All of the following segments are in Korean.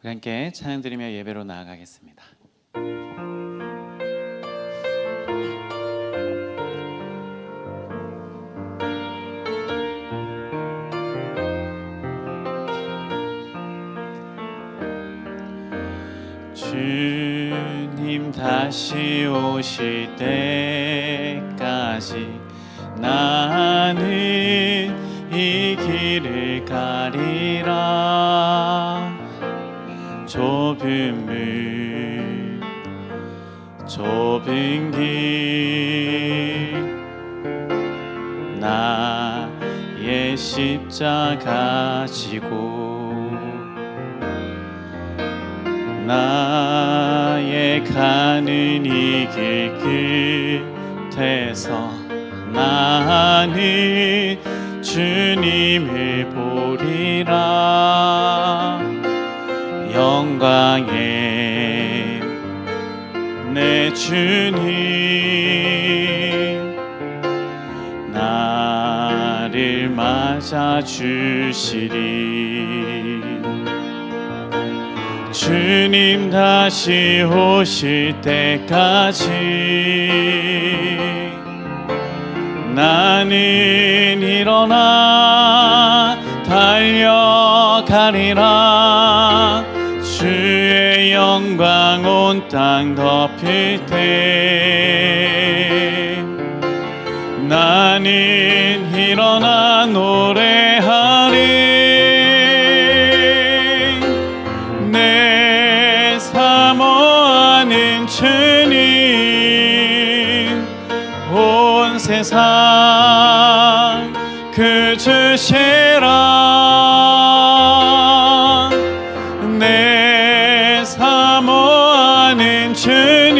우리 함께 찬양 드리며 예배로 나아가겠습니다. 주님 다시 오실 때까지 나는 이 길을 가리라. 좁은 문 좁은 길 나의 십자가 지고 나의 가는 이 길 끝에서 나는 주님을 보리라. 영광의 내 주님 나를 맞아 주시리. 주님 다시 오실 때까지 나는 일어나 달려가리라. 주의 영광 온 땅 덮일 때 나는 일어나 노래하리. 내 사모하는 주님 온 세상 그 주시라. 내 사모하는 주님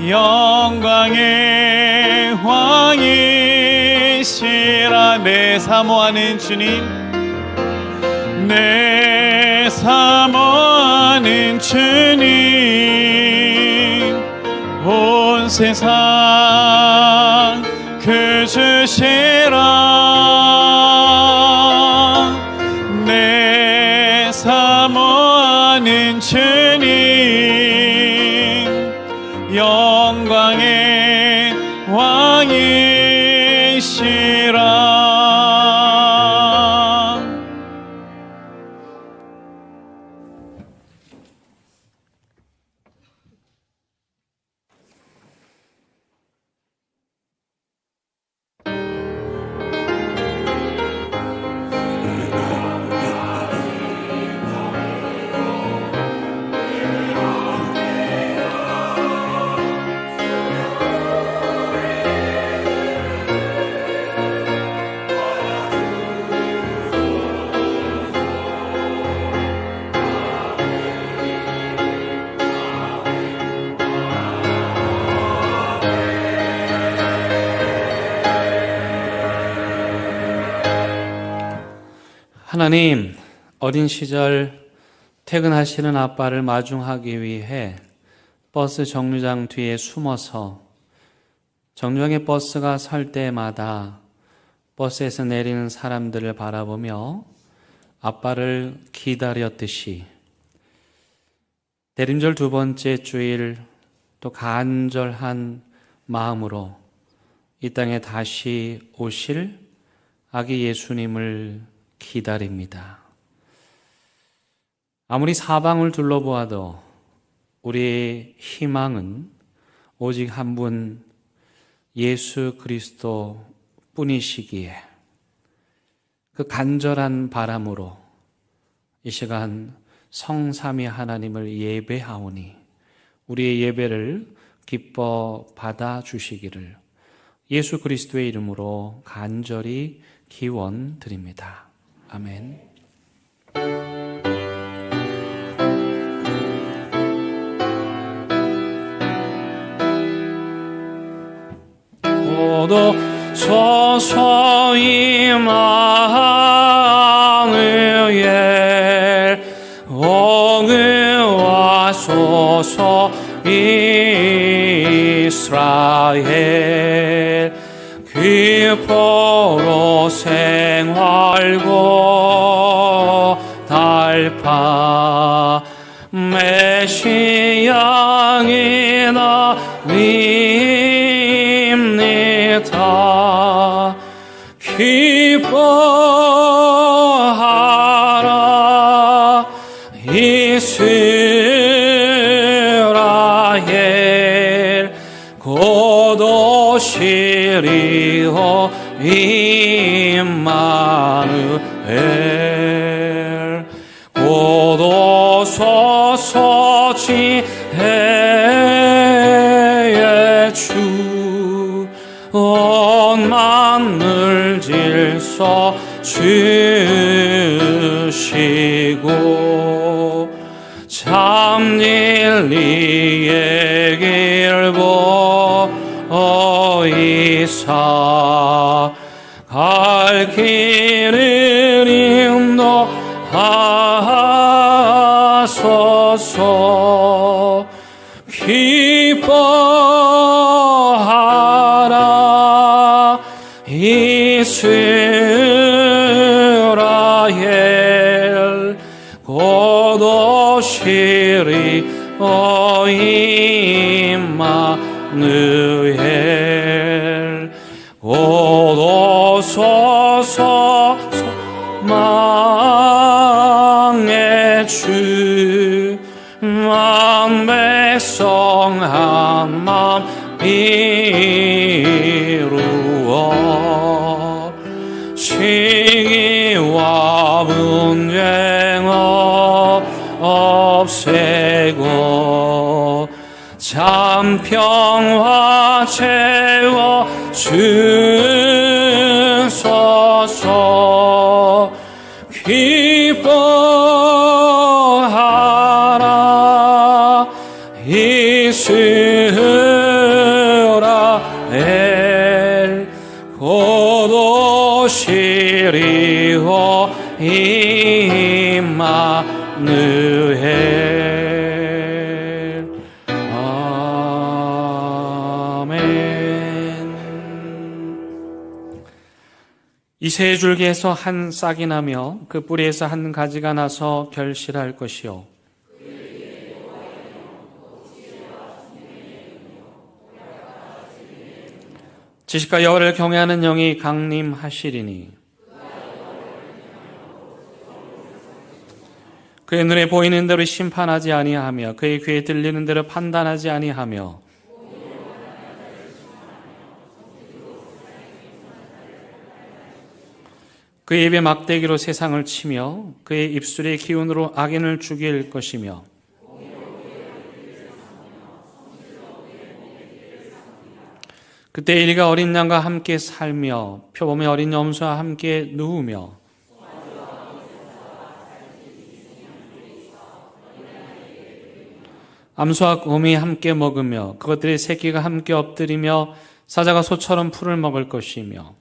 영광의 왕이시라. 내 사모하는 주님 내 사모하는 주님 온 세상 그 주시라. 내 사모하는 주님 영광의 왕이시라. 하나님, 어린 시절 퇴근하시는 아빠를 마중하기 위해 버스 정류장 뒤에 숨어서 정류장에 버스가 설 때마다 버스에서 내리는 사람들을 바라보며 아빠를 기다렸듯이 대림절 두 번째 주일 또 간절한 마음으로 이 땅에 다시 오실 아기 예수님을 기다립니다. 아무리 사방을 둘러보아도 우리의 희망은 오직 한 분 예수 그리스도 뿐이시기에 그 간절한 바람으로 이 시간 성삼위 하나님을 예배하오니 우리의 예배를 기뻐 받아주시기를 예수 그리스도의 이름으로 간절히 기원드립니다. 아멘. 모두 서서히 마음을 옹의하소서. 이스라엘 기포로 생활고 달 파 메시아이다 닙니다. 기뻐하라 이스라엘 곧 오시리오 임마누엘 곧 오소서 지혜의 주 온 만물 질서 주시고 참 진리의 길 보이사 갈 길을 인도하소서. 기뻐하라 이스라엘 곧 오시리오 임마누엘 곧 오소서 소망의 주 만 백성 한 맘 이루어 시기와 분쟁 없애고 참 평화 채워 주소서. 기뻐하라 이스라엘 곧 오시리오 임마누엘. 아멘. 이 세 줄기에서 한 싹이 나며 그 뿌리에서 한 가지가 나서 결실할 것이요 지식과 여호와를 경외하는 영이 강림하시리니 그의 눈에 보이는 대로 심판하지 아니하며 그의 귀에 들리는 대로 판단하지 아니하며 그의 입에 막대기로 세상을 치며 그의 입술의 기운으로 악인을 죽일 것이며 그때 에리가 어린 양과 함께 살며 표범의 어린 염소와 함께 누우며 암소와 곰이 함께 먹으며 그것들의 새끼가 함께 엎드리며 사자가 소처럼 풀을 먹을 것이며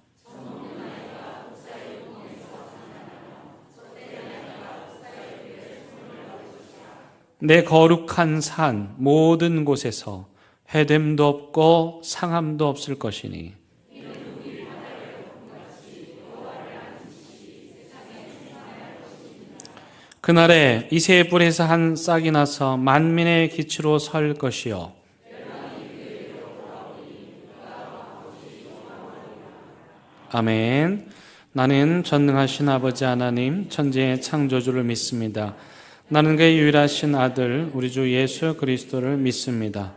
내 거룩한 산 모든 곳에서 해됨도 없고 상함도 없을 것이니 그날에 이새의 뿔에서 한 싹이 나서 만민의 기치로 설 것이요 아멘. 나는 전능하신 아버지 하나님 천지의 창조주를 믿습니다. 나는 그의 유일하신 아들 우리 주 예수 그리스도를 믿습니다.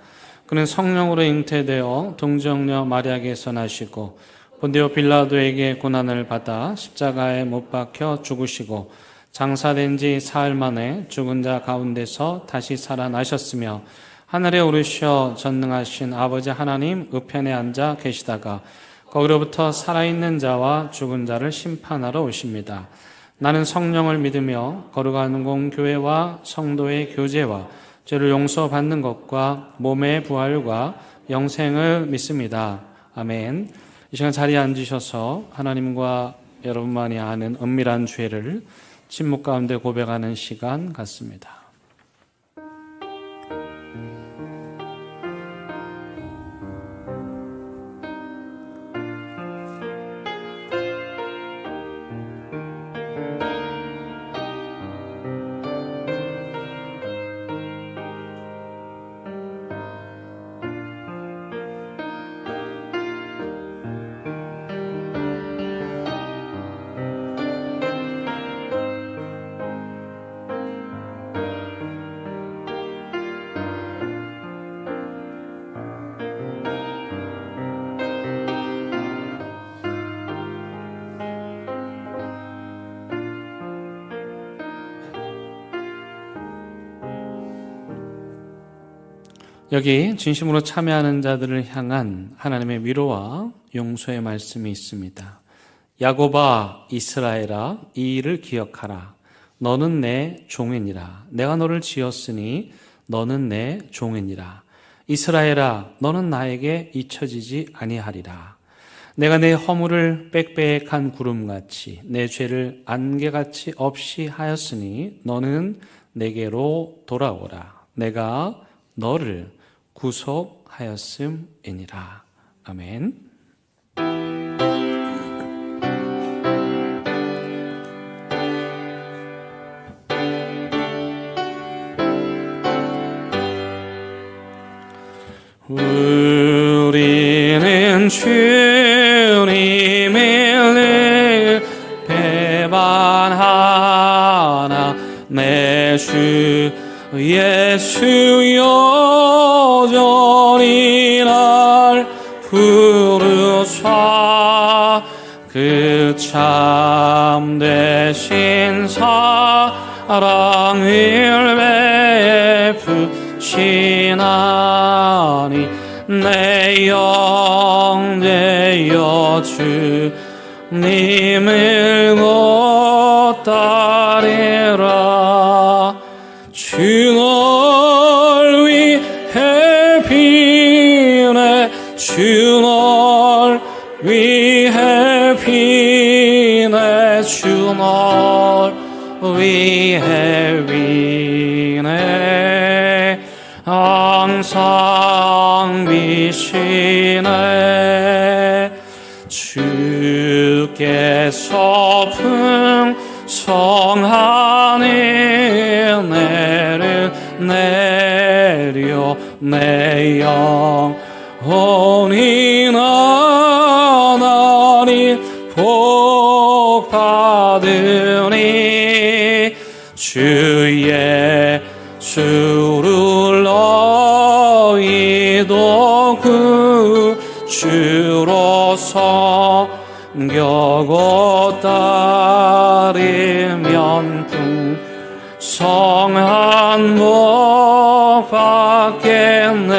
그는 성령으로 잉태되어 동정녀 마리아에게서 나시고 본디오 빌라도에게 고난을 받아 십자가에 못 박혀 죽으시고 장사된 지 사흘 만에 죽은 자 가운데서 다시 살아나셨으며 하늘에 오르셔 전능하신 아버지 하나님 우편에 앉아 계시다가 거기로부터 살아있는 자와 죽은 자를 심판하러 오십니다. 나는 성령을 믿으며 거룩한 공교회와 성도의 교제와 죄를 용서받는 것과 몸의 부활과 영생을 믿습니다. 아멘. 이 시간 자리에 앉으셔서 하나님과 여러분만이 아는 은밀한 죄를 침묵 가운데 고백하는 시간 갖습니다. 여기 진심으로 참여하는 자들을 향한 하나님의 위로와 용서의 말씀이 있습니다. 야곱아 이스라엘아 이 일을 기억하라. 너는 내 종이니라. 내가 너를 지었으니 너는 내 종이니라. 이스라엘아 너는 나에게 잊혀지지 아니하리라. 내가 내 허물을 빽빽한 구름같이 내 죄를 안개같이 없이 하였으니 너는 내게로 돌아오라. 내가 너를 구속하였음이니라. 아멘. 우리는 주님을 배반하나 내 주 예수 여전히 날 부르사 그 참되신 사랑을 베푸시나니 내 영되어 주님을 곧따르라. 주 널 위해 비네 주 널 위해 비네 주 널 위해 비네 항상 비시네. 주께서 풍성한 은혜를 내려 내 영혼이 나나니 복 받으니 주 예수를 너희도 구주로서 겨고 따르면 풍성한 복 받겠네.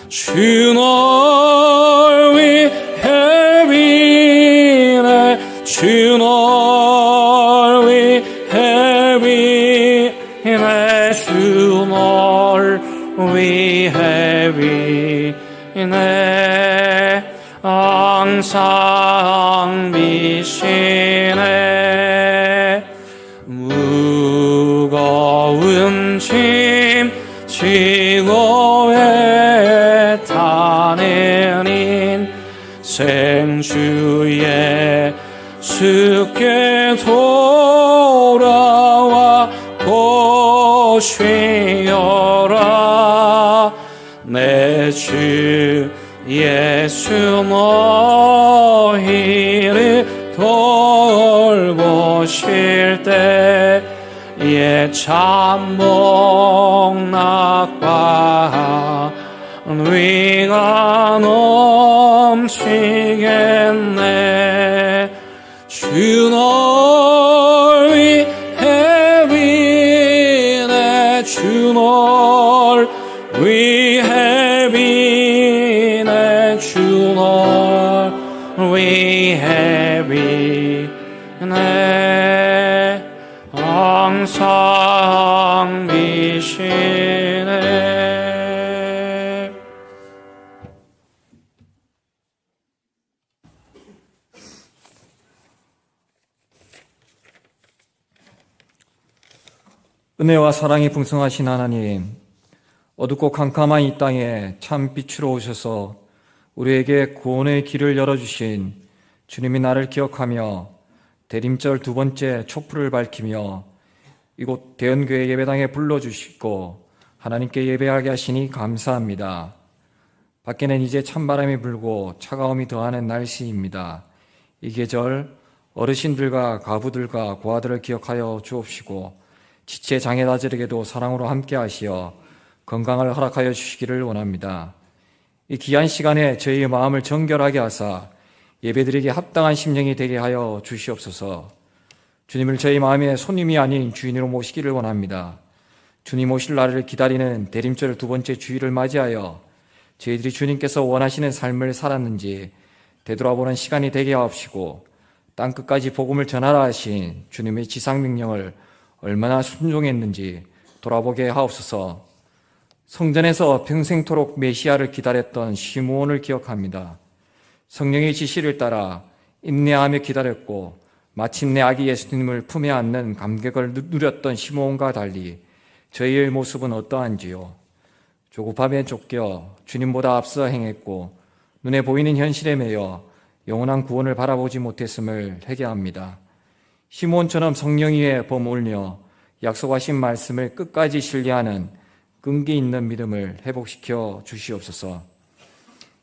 주 널 위해 비네 주 널 위해 비네 주 널 위해 비네 항상 비시네. 무거운 짐 지고 애타는 인생 주 예수께 돌아와 쉬어라. 내 주 예수 너희를 돌보실 때에 참복낙과 위가 넘치겠네. 주 널 위해 비네 주 널 위해 비네 주 널 위해 비네 항상 비시네. 은혜와 사랑이 풍성하신 하나님, 어둡고 캄캄한 이 땅에 참 빛으로 오셔서 우리에게 구원의 길을 열어주신 주님이 나를 기억하며 대림절 두 번째 촛불을 밝히며 이곳 대연교회 예배당에 불러주시고 하나님께 예배하게 하시니 감사합니다. 밖에는 이제 찬바람이 불고 차가움이 더하는 날씨입니다. 이 계절 어르신들과 가부들과 고아들을 기억하여 주옵시고 지체 장애자들에게도 사랑으로 함께 하시어 건강을 허락하여 주시기를 원합니다. 이 귀한 시간에 저희의 마음을 정결하게 하사 예배드리기에 합당한 심령이 되게 하여 주시옵소서. 주님을 저희 마음의 손님이 아닌 주인으로 모시기를 원합니다. 주님 오실 날을 기다리는 대림절 두 번째 주일을 맞이하여 저희들이 주님께서 원하시는 삶을 살았는지 되돌아보는 시간이 되게 하옵시고, 땅끝까지 복음을 전하라 하신 주님의 지상명령을 얼마나 순종했는지 돌아보게 하옵소서. 성전에서 평생토록 메시아를 기다렸던 시므온을 기억합니다. 성령의 지시를 따라 인내하며 기다렸고 마침내 아기 예수님을 품에 안는 감격을 누렸던 시므온과 달리 저희의 모습은 어떠한지요? 조급함에 쫓겨 주님보다 앞서 행했고 눈에 보이는 현실에 매여 영원한 구원을 바라보지 못했음을 회개합니다. 시므온처럼 성령 위에 머물며 약속하신 말씀을 끝까지 신뢰하는 끈기 있는 믿음을 회복시켜 주시옵소서.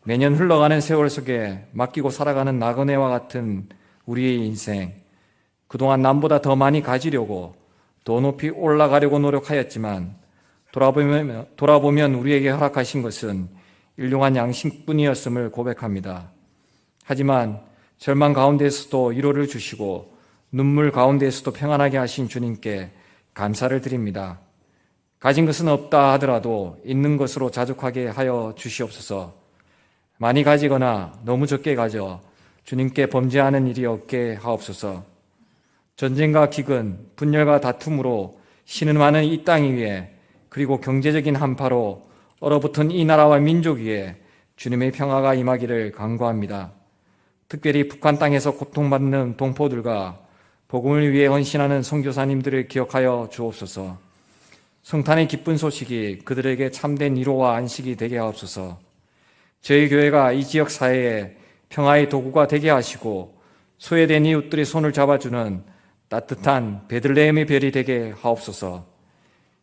매년 흘러가는 세월 속에 맡기고 살아가는 나그네와 같은 우리의 인생, 그동안 남보다 더 많이 가지려고 더 높이 올라가려고 노력하였지만 돌아보면 우리에게 허락하신 것은 일용한 양식뿐이었음을 고백합니다. 하지만 절망 가운데에서도 위로를 주시고 눈물 가운데에서도 평안하게 하신 주님께 감사를 드립니다. 가진 것은 없다 하더라도 있는 것으로 자족하게 하여 주시옵소서. 많이 가지거나 너무 적게 가져 주님께 범죄하는 일이 없게 하옵소서. 전쟁과 기근, 분열과 다툼으로 신음하는 이 땅 위에, 그리고 경제적인 한파로 얼어붙은 이 나라와 민족 위에 주님의 평화가 임하기를 간구합니다. 특별히 북한 땅에서 고통받는 동포들과 복음을 위해 헌신하는 선교사님들을 기억하여 주옵소서. 성탄의 기쁜 소식이 그들에게 참된 위로와 안식이 되게 하옵소서. 저희 교회가 이 지역 사회에 평화의 도구가 되게 하시고 소외된 이웃들의 손을 잡아주는 따뜻한 베들레헴의 별이 되게 하옵소서.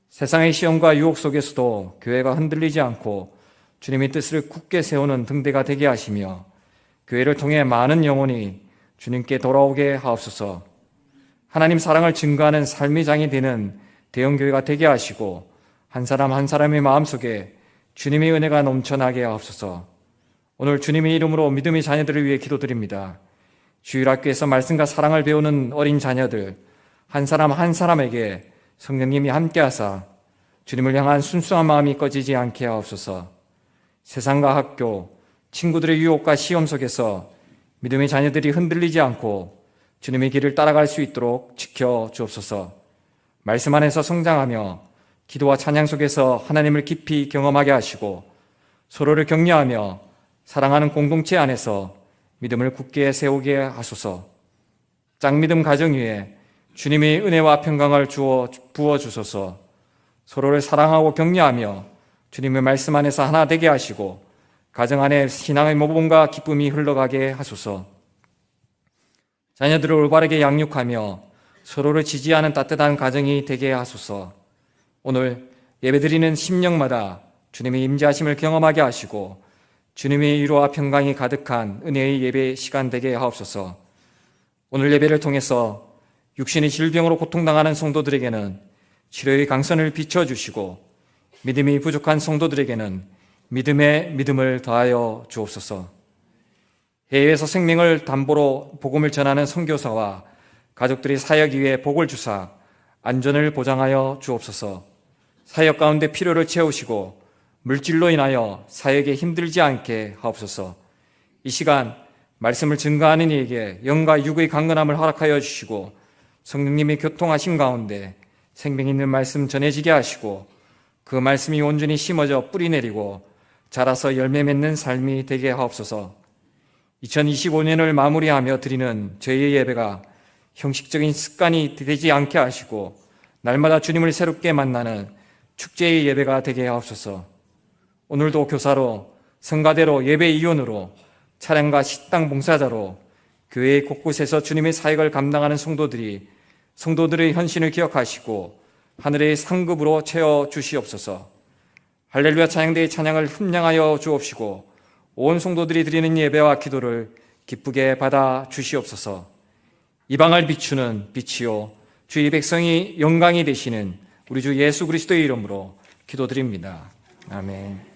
세상의 시험과 유혹 속에서도 교회가 흔들리지 않고 주님의 뜻을 굳게 세우는 등대가 되게 하시며 교회를 통해 많은 영혼이 주님께 돌아오게 하옵소서. 하나님 사랑을 증거하는 삶의 장이 되는 대형교회가 되게 하시고 한 사람 한 사람의 마음속에 주님의 은혜가 넘쳐나게 하옵소서. 오늘 주님의 이름으로 믿음의 자녀들을 위해 기도드립니다. 주일학교에서 말씀과 사랑을 배우는 어린 자녀들 한 사람 한 사람에게 성령님이 함께하사 주님을 향한 순수한 마음이 꺼지지 않게 하옵소서. 세상과 학교, 친구들의 유혹과 시험 속에서 믿음의 자녀들이 흔들리지 않고 주님의 길을 따라갈 수 있도록 지켜 주옵소서. 말씀 안에서 성장하며 기도와 찬양 속에서 하나님을 깊이 경험하게 하시고 서로를 격려하며 사랑하는 공동체 안에서 믿음을 굳게 세우게 하소서. 짝믿음 가정 위에 주님의 은혜와 평강을 부어주소서. 서로를 사랑하고 격려하며 주님의 말씀 안에서 하나 되게 하시고 가정 안에 신앙의 모범과 기쁨이 흘러가게 하소서. 자녀들을 올바르게 양육하며 서로를 지지하는 따뜻한 가정이 되게 하소서. 오늘 예배드리는 심령마다 주님의 임재하심을 경험하게 하시고 주님의 위로와 평강이 가득한 은혜의 예배 시간 되게 하옵소서. 오늘 예배를 통해서 육신의 질병으로 고통당하는 성도들에게는 치료의 강선을 비춰주시고 믿음이 부족한 성도들에게는 믿음의 믿음을 더하여 주옵소서. 해외에서 생명을 담보로 복음을 전하는 선교사와 가족들이 사역 위에 복을 주사 안전을 보장하여 주옵소서. 사역 가운데 필요를 채우시고 물질로 인하여 사역에 힘들지 않게 하옵소서. 이 시간 말씀을 증거하는 이에게 영과 육의 강건함을 허락하여 주시고 성령님의 교통하심 가운데 생명 있는 말씀 전해지게 하시고 그 말씀이 온전히 심어져 뿌리 내리고 자라서 열매 맺는 삶이 되게 하옵소서. 2025년을 마무리하며 드리는 저희의 예배가 형식적인 습관이 되지 않게 하시고 날마다 주님을 새롭게 만나는 축제의 예배가 되게 하옵소서. 오늘도 교사로, 성가대로, 예배위원으로, 차량과 식당 봉사자로 교회 곳곳에서 주님의 사역을 감당하는 성도들의 헌신을 기억하시고 하늘의 상급으로 채워주시옵소서. 할렐루야 찬양대의 찬양을 흠량하여 주옵시고 온 성도들이 드리는 예배와 기도를 기쁘게 받아 주시옵소서. 이방을 비추는 빛이요 주의 백성이 영광이 되시는 우리 주 예수 그리스도의 이름으로 기도드립니다. 아멘.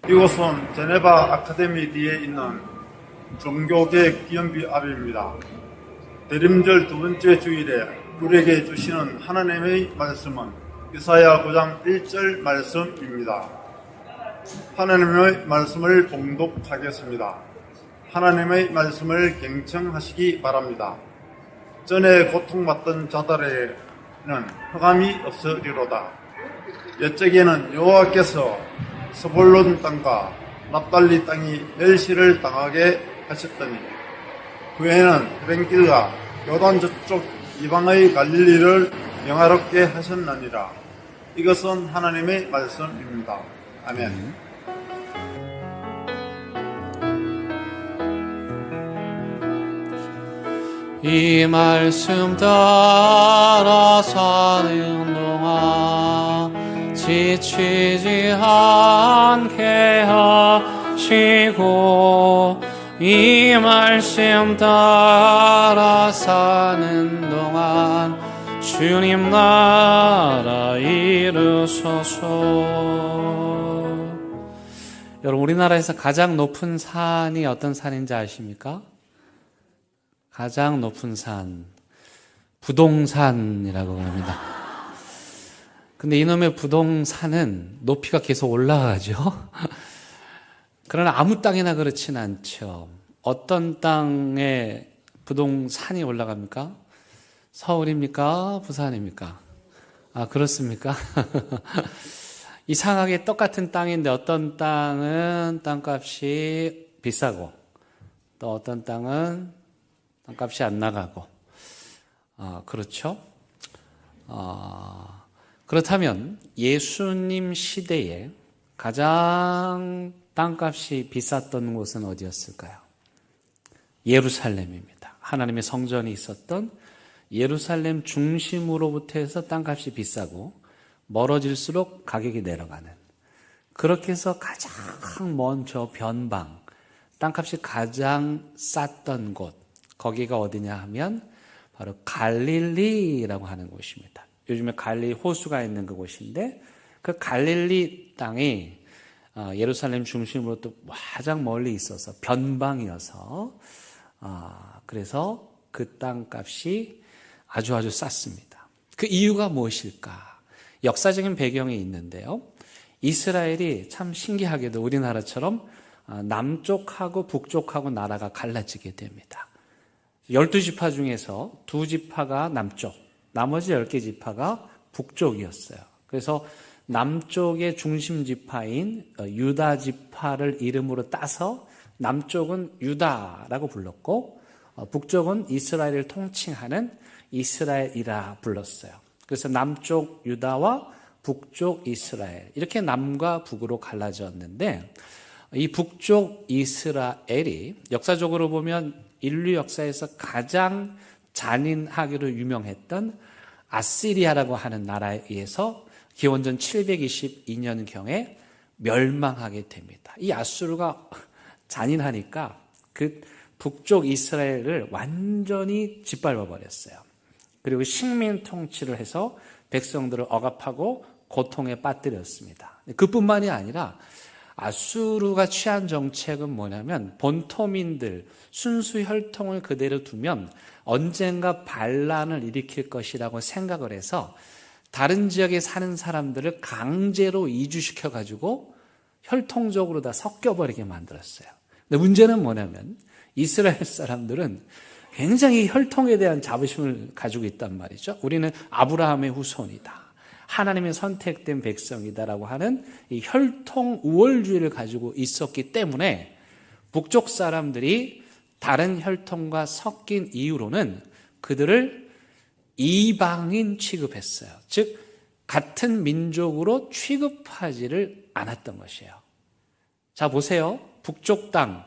이곳은 제네바 아카데미 뒤에 있는 종교계획 기념비 앞입니다. 대림절 두 번째 주일에 우리에게 주시는 하나님의 말씀은 이사야 9장 1절 말씀입니다. 하나님의 말씀을 봉독하겠습니다. 하나님의 말씀을 경청하시기 바랍니다. 전에 고통받던 자들에게는 흑암이 없으리로다. 옛적에는 여호와께서 스불론 땅과 납달리 땅이 멸시를 당하게 하셨더니 후에는 헤벤길과 요단 저쪽 이방의 갈릴리를 영화롭게 하셨느니라. 이것은 하나님의 말씀입니다. 아멘. 이 말씀 따라 사는 동안 지치지 않게 하시고 이 말씀 따라 사는 동안 주님 나라 이루소서. 여러분, 우리나라에서 가장 높은 산이 어떤 산인지 아십니까? 가장 높은 산, 부동산이라고 합니다. 근데 이놈의 부동산은 높이가 계속 올라가죠. 그러나 아무 땅이나 그렇진 않죠. 어떤 땅에 부동산이 올라갑니까? 서울입니까? 부산입니까? 아, 그렇습니까? 이상하게 똑같은 땅인데 어떤 땅은 땅값이 비싸고 또 어떤 땅은 땅값이 안 나가고, 그렇죠? 그렇다면 예수님 시대에 가장 땅값이 비쌌던 곳은 어디였을까요? 예루살렘입니다. 하나님의 성전이 있었던 예루살렘 중심으로부터 해서 땅값이 비싸고 멀어질수록 가격이 내려가는, 그렇게 해서 가장 먼 저 변방, 땅값이 가장 쌌던 곳, 거기가 어디냐 하면 바로 갈릴리라고 하는 곳입니다. 요즘에 갈릴리 호수가 있는 그곳인데 그 갈릴리 땅이 예루살렘 중심으로부터 가장 멀리 있어서 변방이어서 그래서 그 땅값이 아주 쌌습니다. 그 이유가 무엇일까? 역사적인 배경이 있는데요. 이스라엘이 참 신기하게도 우리나라처럼 남쪽하고 북쪽하고 나라가 갈라지게 됩니다. 12지파 중에서 2지파가 남쪽, 나머지 10개 지파가 북쪽이었어요. 그래서 남쪽의 중심 지파인 유다 지파를 이름으로 따서 남쪽은 유다라고 불렀고 북쪽은 이스라엘을 통칭하는 이스라엘이라 불렀어요. 그래서 남쪽 유다와 북쪽 이스라엘, 이렇게 남과 북으로 갈라졌는데 이 북쪽 이스라엘이 역사적으로 보면 인류 역사에서 가장 잔인하기로 유명했던 아시리아라고 하는 나라에 의해서 기원전 722년경에 멸망하게 됩니다. 이 아수르가 잔인하니까 그 북쪽 이스라엘을 완전히 짓밟아 버렸어요. 그리고 식민 통치를 해서 백성들을 억압하고 고통에 빠뜨렸습니다. 그뿐만이 아니라 아수르가 취한 정책은 뭐냐면 본토민들 순수 혈통을 그대로 두면 언젠가 반란을 일으킬 것이라고 생각을 해서 다른 지역에 사는 사람들을 강제로 이주시켜가지고 혈통적으로 다 섞여버리게 만들었어요. 근데 문제는 뭐냐면 이스라엘 사람들은 굉장히 혈통에 대한 자부심을 가지고 있단 말이죠. 우리는 아브라함의 후손이다, 하나님의 선택된 백성이다라고 하는 이 혈통 우월주의를 가지고 있었기 때문에 북쪽 사람들이 다른 혈통과 섞인 이유로는 그들을 이방인 취급했어요. 즉 같은 민족으로 취급하지를 않았던 것이에요. 자, 보세요. 북쪽 땅,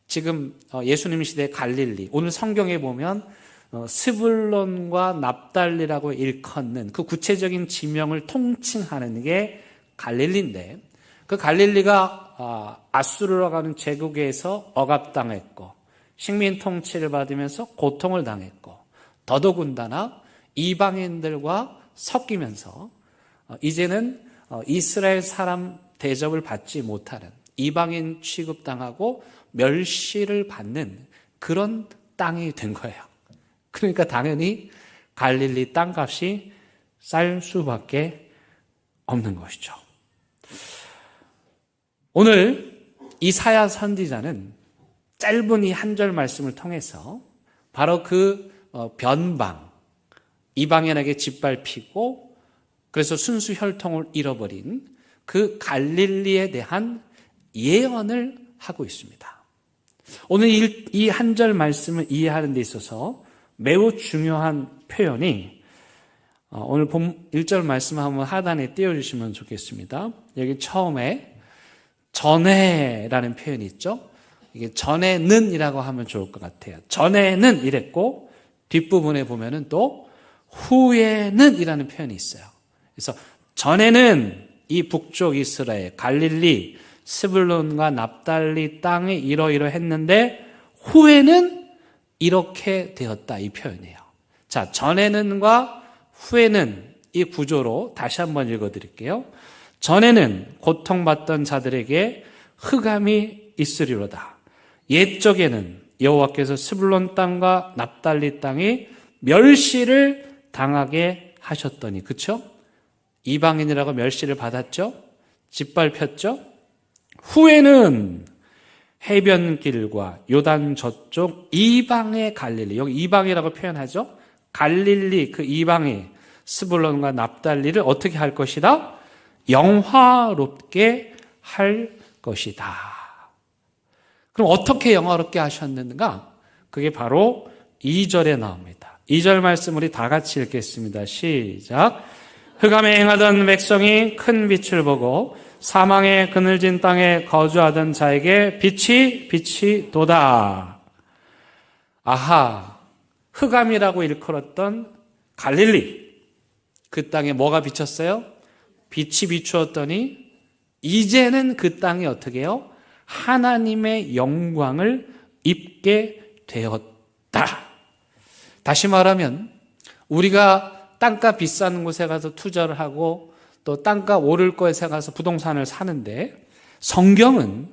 지금 예수님 시대 갈릴리, 오늘 성경에 보면 스불론과 납달리라고 일컫는 그 구체적인 지명을 통칭하는 게 갈릴리인데, 그 갈릴리가 아수르라고 하는 제국에서 억압당했고 식민 통치를 받으면서 고통을 당했고, 더더군다나 이방인들과 섞이면서 이제는 이스라엘 사람 대접을 받지 못하는, 이방인 취급당하고 멸시를 받는 그런 땅이 된 거예요. 그러니까 당연히 갈릴리 땅값이 쌀 수밖에 없는 것이죠. 오늘 이사야 선지자는 짧은 이 한 절 말씀을 통해서 바로 그 변방, 이방인에게 짓밟히고 그래서 순수 혈통을 잃어버린 그 갈릴리에 대한 예언을 하고 있습니다. 오늘 이 한 절 말씀을 이해하는 데 있어서 매우 중요한 표현이, 오늘 본 1절 말씀 한번 하단에 띄워주시면 좋겠습니다. 여기 처음에 전에라는 표현이 있죠. 이게 전에는 이라고 하면 좋을 것 같아요. 전에는 이랬고 뒷부분에 보면은 또 후에는 이라는 표현이 있어요. 그래서 전에는 이 북쪽 이스라엘 갈릴리 스불론과 납달리 땅이 이러이러했는데 후에는 이렇게 되었다, 이 표현이에요. 자, 전에는과 후에는 이 구조로 다시 한번 읽어드릴게요. 전에는 고통받던 자들에게 흑암이 있으리로다. 옛적에는 여호와께서 스불론 땅과 납달리 땅이 멸시를 당하게 하셨더니, 그렇죠? 이방인이라고 멸시를 받았죠? 짓밟혔죠? 후에는 해변길과 요단 저쪽 이방의 갈릴리, 여기 이방이라고 표현하죠? 갈릴리, 그 이방의 스불론과 납달리를 어떻게 할 것이다? 영화롭게 할 것이다. 그럼 어떻게 영화롭게 하셨는가? 그게 바로 2절에 나옵니다. 2절 말씀 우리 다 같이 읽겠습니다. 시작. 흑암에 행하던 백성이 큰 빛을 보고 사망의 그늘진 땅에 거주하던 자에게 빛이 도다. 아하, 흑암이라고 일컬었던 갈릴리, 그 땅에 뭐가 비쳤어요? 빛이 비추었더니 이제는 그 땅이 어떻게 해요? 하나님의 영광을 입게 되었다. 다시 말하면 우리가 땅값 비싼 곳에 가서 투자를 하고 또 땅값 오를 곳에 가서 부동산을 사는데, 성경은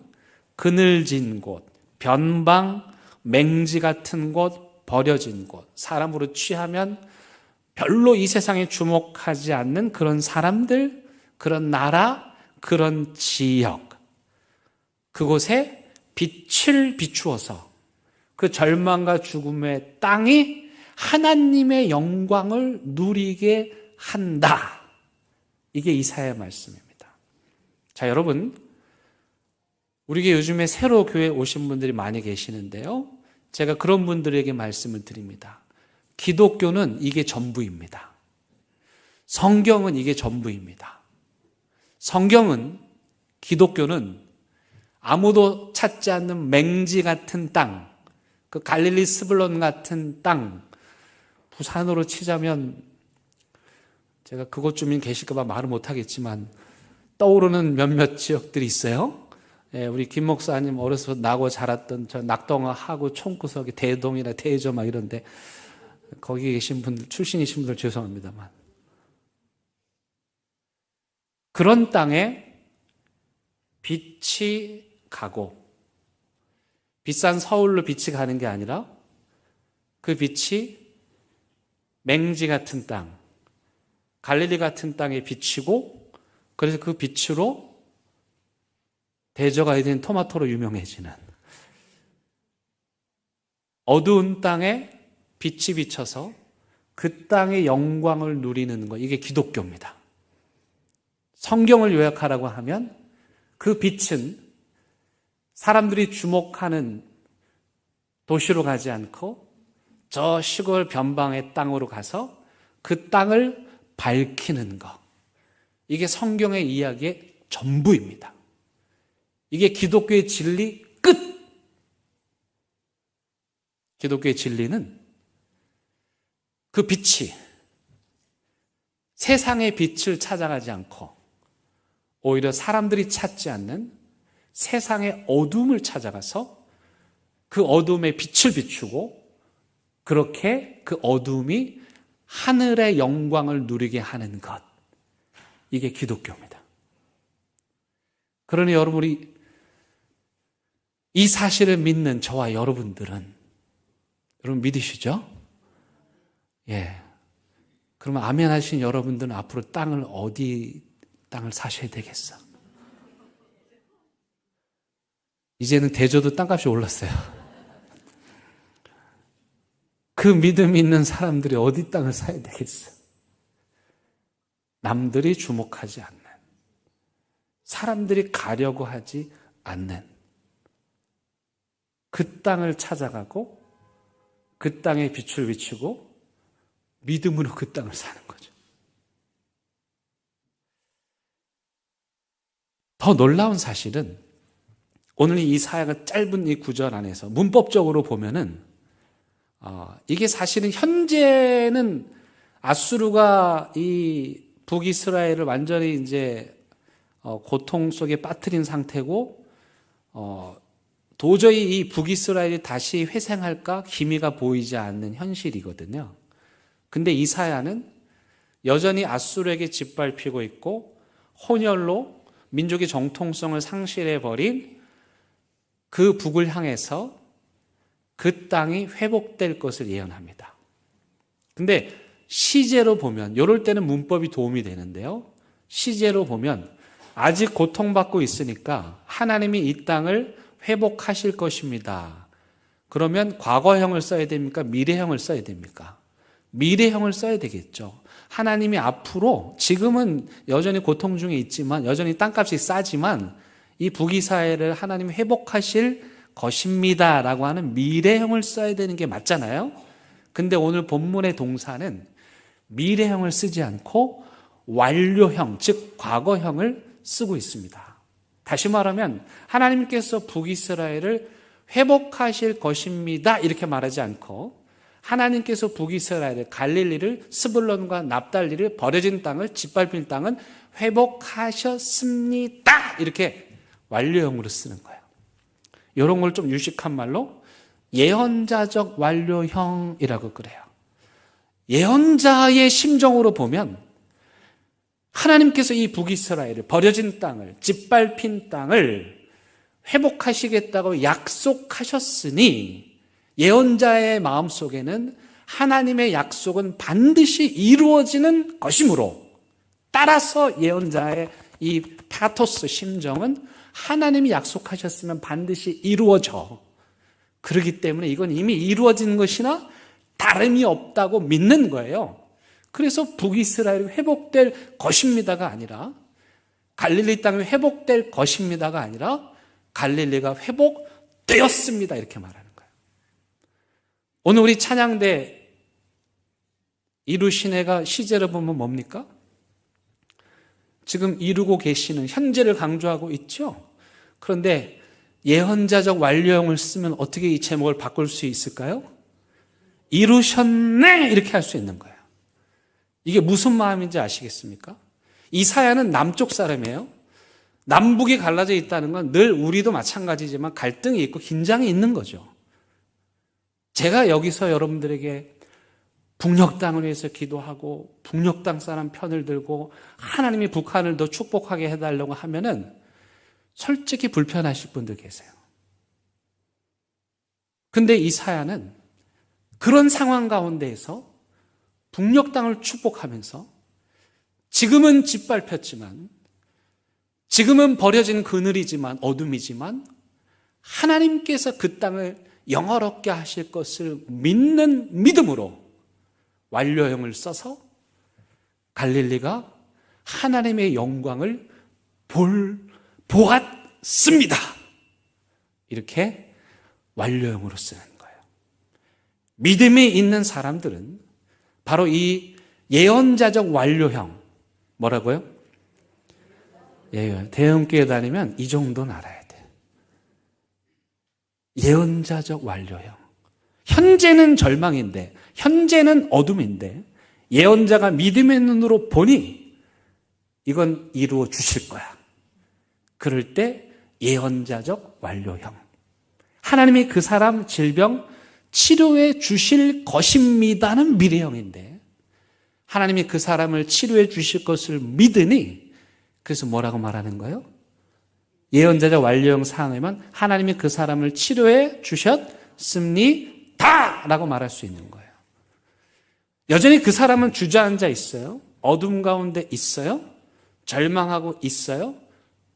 그늘진 곳, 변방, 맹지 같은 곳, 버려진 곳, 사람으로 취하면 별로 이 세상에 주목하지 않는 그런 사람들, 그런 나라, 그런 지역, 그곳에 빛을 비추어서 그 절망과 죽음의 땅이 하나님의 영광을 누리게 한다. 이게 이사야의 말씀입니다. 자, 여러분, 우리에게 요즘에 새로 교회에 오신 분들이 많이 계시는데요, 제가 그런 분들에게 말씀을 드립니다. 기독교는 이게 전부입니다. 성경은 이게 전부입니다. 성경은, 기독교는 아무도 찾지 않는 맹지 같은 땅, 그 갈릴리 스불론 같은 땅, 부산으로 치자면 제가 그곳 주민 계실까 봐 말을 못하겠지만 떠오르는 몇몇 지역들이 있어요. 예, 우리 김 목사님 어려서 나고 자랐던 저 낙동아 하구 총구석이 대동이나 대저 막 이런데 거기 계신 분들, 출신이신 분들 죄송합니다만, 그런 땅에 빛이 가고, 비싼 서울로 빛이 가는 게 아니라 그 빛이 맹지 같은 땅, 갈릴리 같은 땅에 비치고, 그래서 그 빛으로 대저가 된 토마토로 유명해지는, 어두운 땅에 빛이 비쳐서 그 땅의 영광을 누리는 것, 이게 기독교입니다. 성경을 요약하라고 하면 그 빛은 사람들이 주목하는 도시로 가지 않고 저 시골 변방의 땅으로 가서 그 땅을 밝히는 것. 이게 성경의 이야기의 전부입니다. 이게 기독교의 진리 끝! 기독교의 진리는 그 빛이 세상의 빛을 찾아가지 않고 오히려 사람들이 찾지 않는 세상의 어둠을 찾아가서 그 어둠의 빛을 비추고 그렇게 그 어둠이 하늘의 영광을 누리게 하는 것. 이게 기독교입니다. 그러니 여러분이 이 사실을 믿는 저와 여러분들은 여러분 믿으시죠? 예. 그러면 아멘 하신 여러분들은 앞으로 어디 땅을 사셔야 되겠어? 이제는 대저도 땅값이 올랐어요. 그 믿음이 있는 사람들이 어디 땅을 사야 되겠어? 남들이 주목하지 않는, 사람들이 가려고 하지 않는 그 땅을 찾아가고 그 땅에 빛을 비추고 믿음으로 그 땅을 사는 거죠. 더 놀라운 사실은 오늘 이 이사야가 짧은 이 구절 안에서 문법적으로 보면은 이게 사실은 현재는 아수르가 이 북이스라엘을 완전히 이제 고통 속에 빠뜨린 상태고 도저히 이 북이스라엘이 다시 회생할까 기미가 보이지 않는 현실이거든요. 근데 이사야는 여전히 아수르에게 짓밟히고 있고 혼혈로 민족의 정통성을 상실해버린 그 북을 향해서 그 땅이 회복될 것을 예언합니다. 근데 시제로 보면 이럴 때는 문법이 도움이 되는데요. 시제로 보면 아직 고통받고 있으니까 하나님이 이 땅을 회복하실 것입니다. 그러면 과거형을 써야 됩니까? 미래형을 써야 됩니까? 미래형을 써야 되겠죠. 하나님이 앞으로 지금은 여전히 고통 중에 있지만 여전히 땅값이 싸지만 이 북이스라엘을 하나님이 회복하실 것입니다 라고 하는 미래형을 써야 되는 게 맞잖아요. 근데 오늘 본문의 동사는 미래형을 쓰지 않고 완료형, 즉 과거형을 쓰고 있습니다. 다시 말하면 하나님께서 북이스라엘을 회복하실 것입니다 이렇게 말하지 않고 하나님께서 북이스라엘을 갈릴리를 스불론과 납달리를 버려진 땅을 짓밟힌 땅은 회복하셨습니다 이렇게 완료형으로 쓰는 거예요. 이런 걸 좀 유식한 말로 예언자적 완료형이라고 그래요. 예언자의 심정으로 보면 하나님께서 이 북이스라엘을 버려진 땅을 짓밟힌 땅을 회복하시겠다고 약속하셨으니 예언자의 마음속에는 하나님의 약속은 반드시 이루어지는 것이므로 따라서 예언자의 이 파토스 심정은 하나님이 약속하셨으면 반드시 이루어져. 그렇기 때문에 이건 이미 이루어진 것이나 다름이 없다고 믿는 거예요. 그래서 북이스라엘이 회복될 것입니다가 아니라 갈릴리 땅이 회복될 것입니다가 아니라 갈릴리가 회복되었습니다 이렇게 말하는 거예요. 오늘 우리 찬양대 이루시네가 시제로 보면 뭡니까? 지금 이루고 계시는 현재를 강조하고 있죠. 그런데 예언자적 완료형을 쓰면 어떻게 이 제목을 바꿀 수 있을까요? 이루셨네 이렇게 할 수 있는 거예요. 이게 무슨 마음인지 아시겠습니까? 이사야는 남쪽 사람이에요. 남북이 갈라져 있다는 건 늘 우리도 마찬가지지만 갈등이 있고 긴장이 있는 거죠. 제가 여기서 여러분들에게 북녘 땅을 위해서 기도하고 북녘 땅 사람 편을 들고 하나님이 북한을 더 축복하게 해달라고 하면은 솔직히 불편하실 분들 계세요. 근데 이사야는 그런 상황 가운데에서 북녘 땅을 축복하면서 지금은 짓밟혔지만 지금은 버려진 그늘이지만 어둠이지만 하나님께서 그 땅을 영화롭게 하실 것을 믿는 믿음으로 완료형을 써서 갈릴리가 하나님의 영광을 보았습니다. 이렇게 완료형으로 쓰는 거예요. 믿음이 있는 사람들은 바로 이 예언자적 완료형. 뭐라고요? 예, 대형교회 다니면 이 정도는 알아야 돼. 예언자적 완료형. 현재는 절망인데, 현재는 어둠인데, 예언자가 믿음의 눈으로 보니 이건 이루어 주실 거야. 그럴 때 예언자적 완료형. 하나님이 그 사람 질병 치료해 주실 것입니다는 미래형인데, 하나님이 그 사람을 치료해 주실 것을 믿으니, 그래서 뭐라고 말하는 거예요? 예언자적 완료형 상황이면 하나님이 그 사람을 치료해 주셨습니다 라고 말할 수 있는 거예요. 여전히 그 사람은 주저앉아 있어요. 어둠 가운데 있어요. 절망하고 있어요.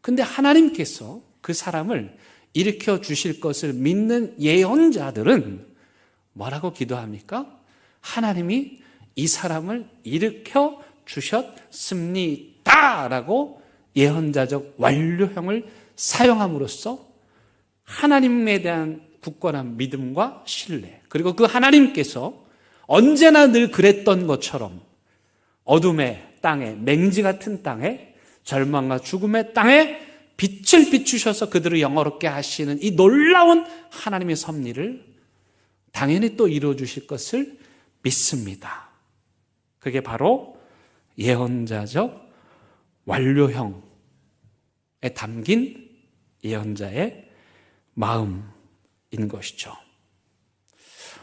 근데 하나님께서 그 사람을 일으켜 주실 것을 믿는 예언자들은 뭐라고 기도합니까? 하나님이 이 사람을 일으켜 주셨습니다 라고 예언자적 완료형을 사용함으로써 하나님에 대한 굳건한 믿음과 신뢰, 그리고 그 하나님께서 언제나 늘 그랬던 것처럼 어둠의 땅에, 맹지 같은 땅에, 절망과 죽음의 땅에 빛을 비추셔서 그들을 영화롭게 하시는 이 놀라운 하나님의 섭리를 당연히 또 이루어 주실 것을 믿습니다. 그게 바로 예언자적 완료형에 담긴 예언자의 마음인 것이죠.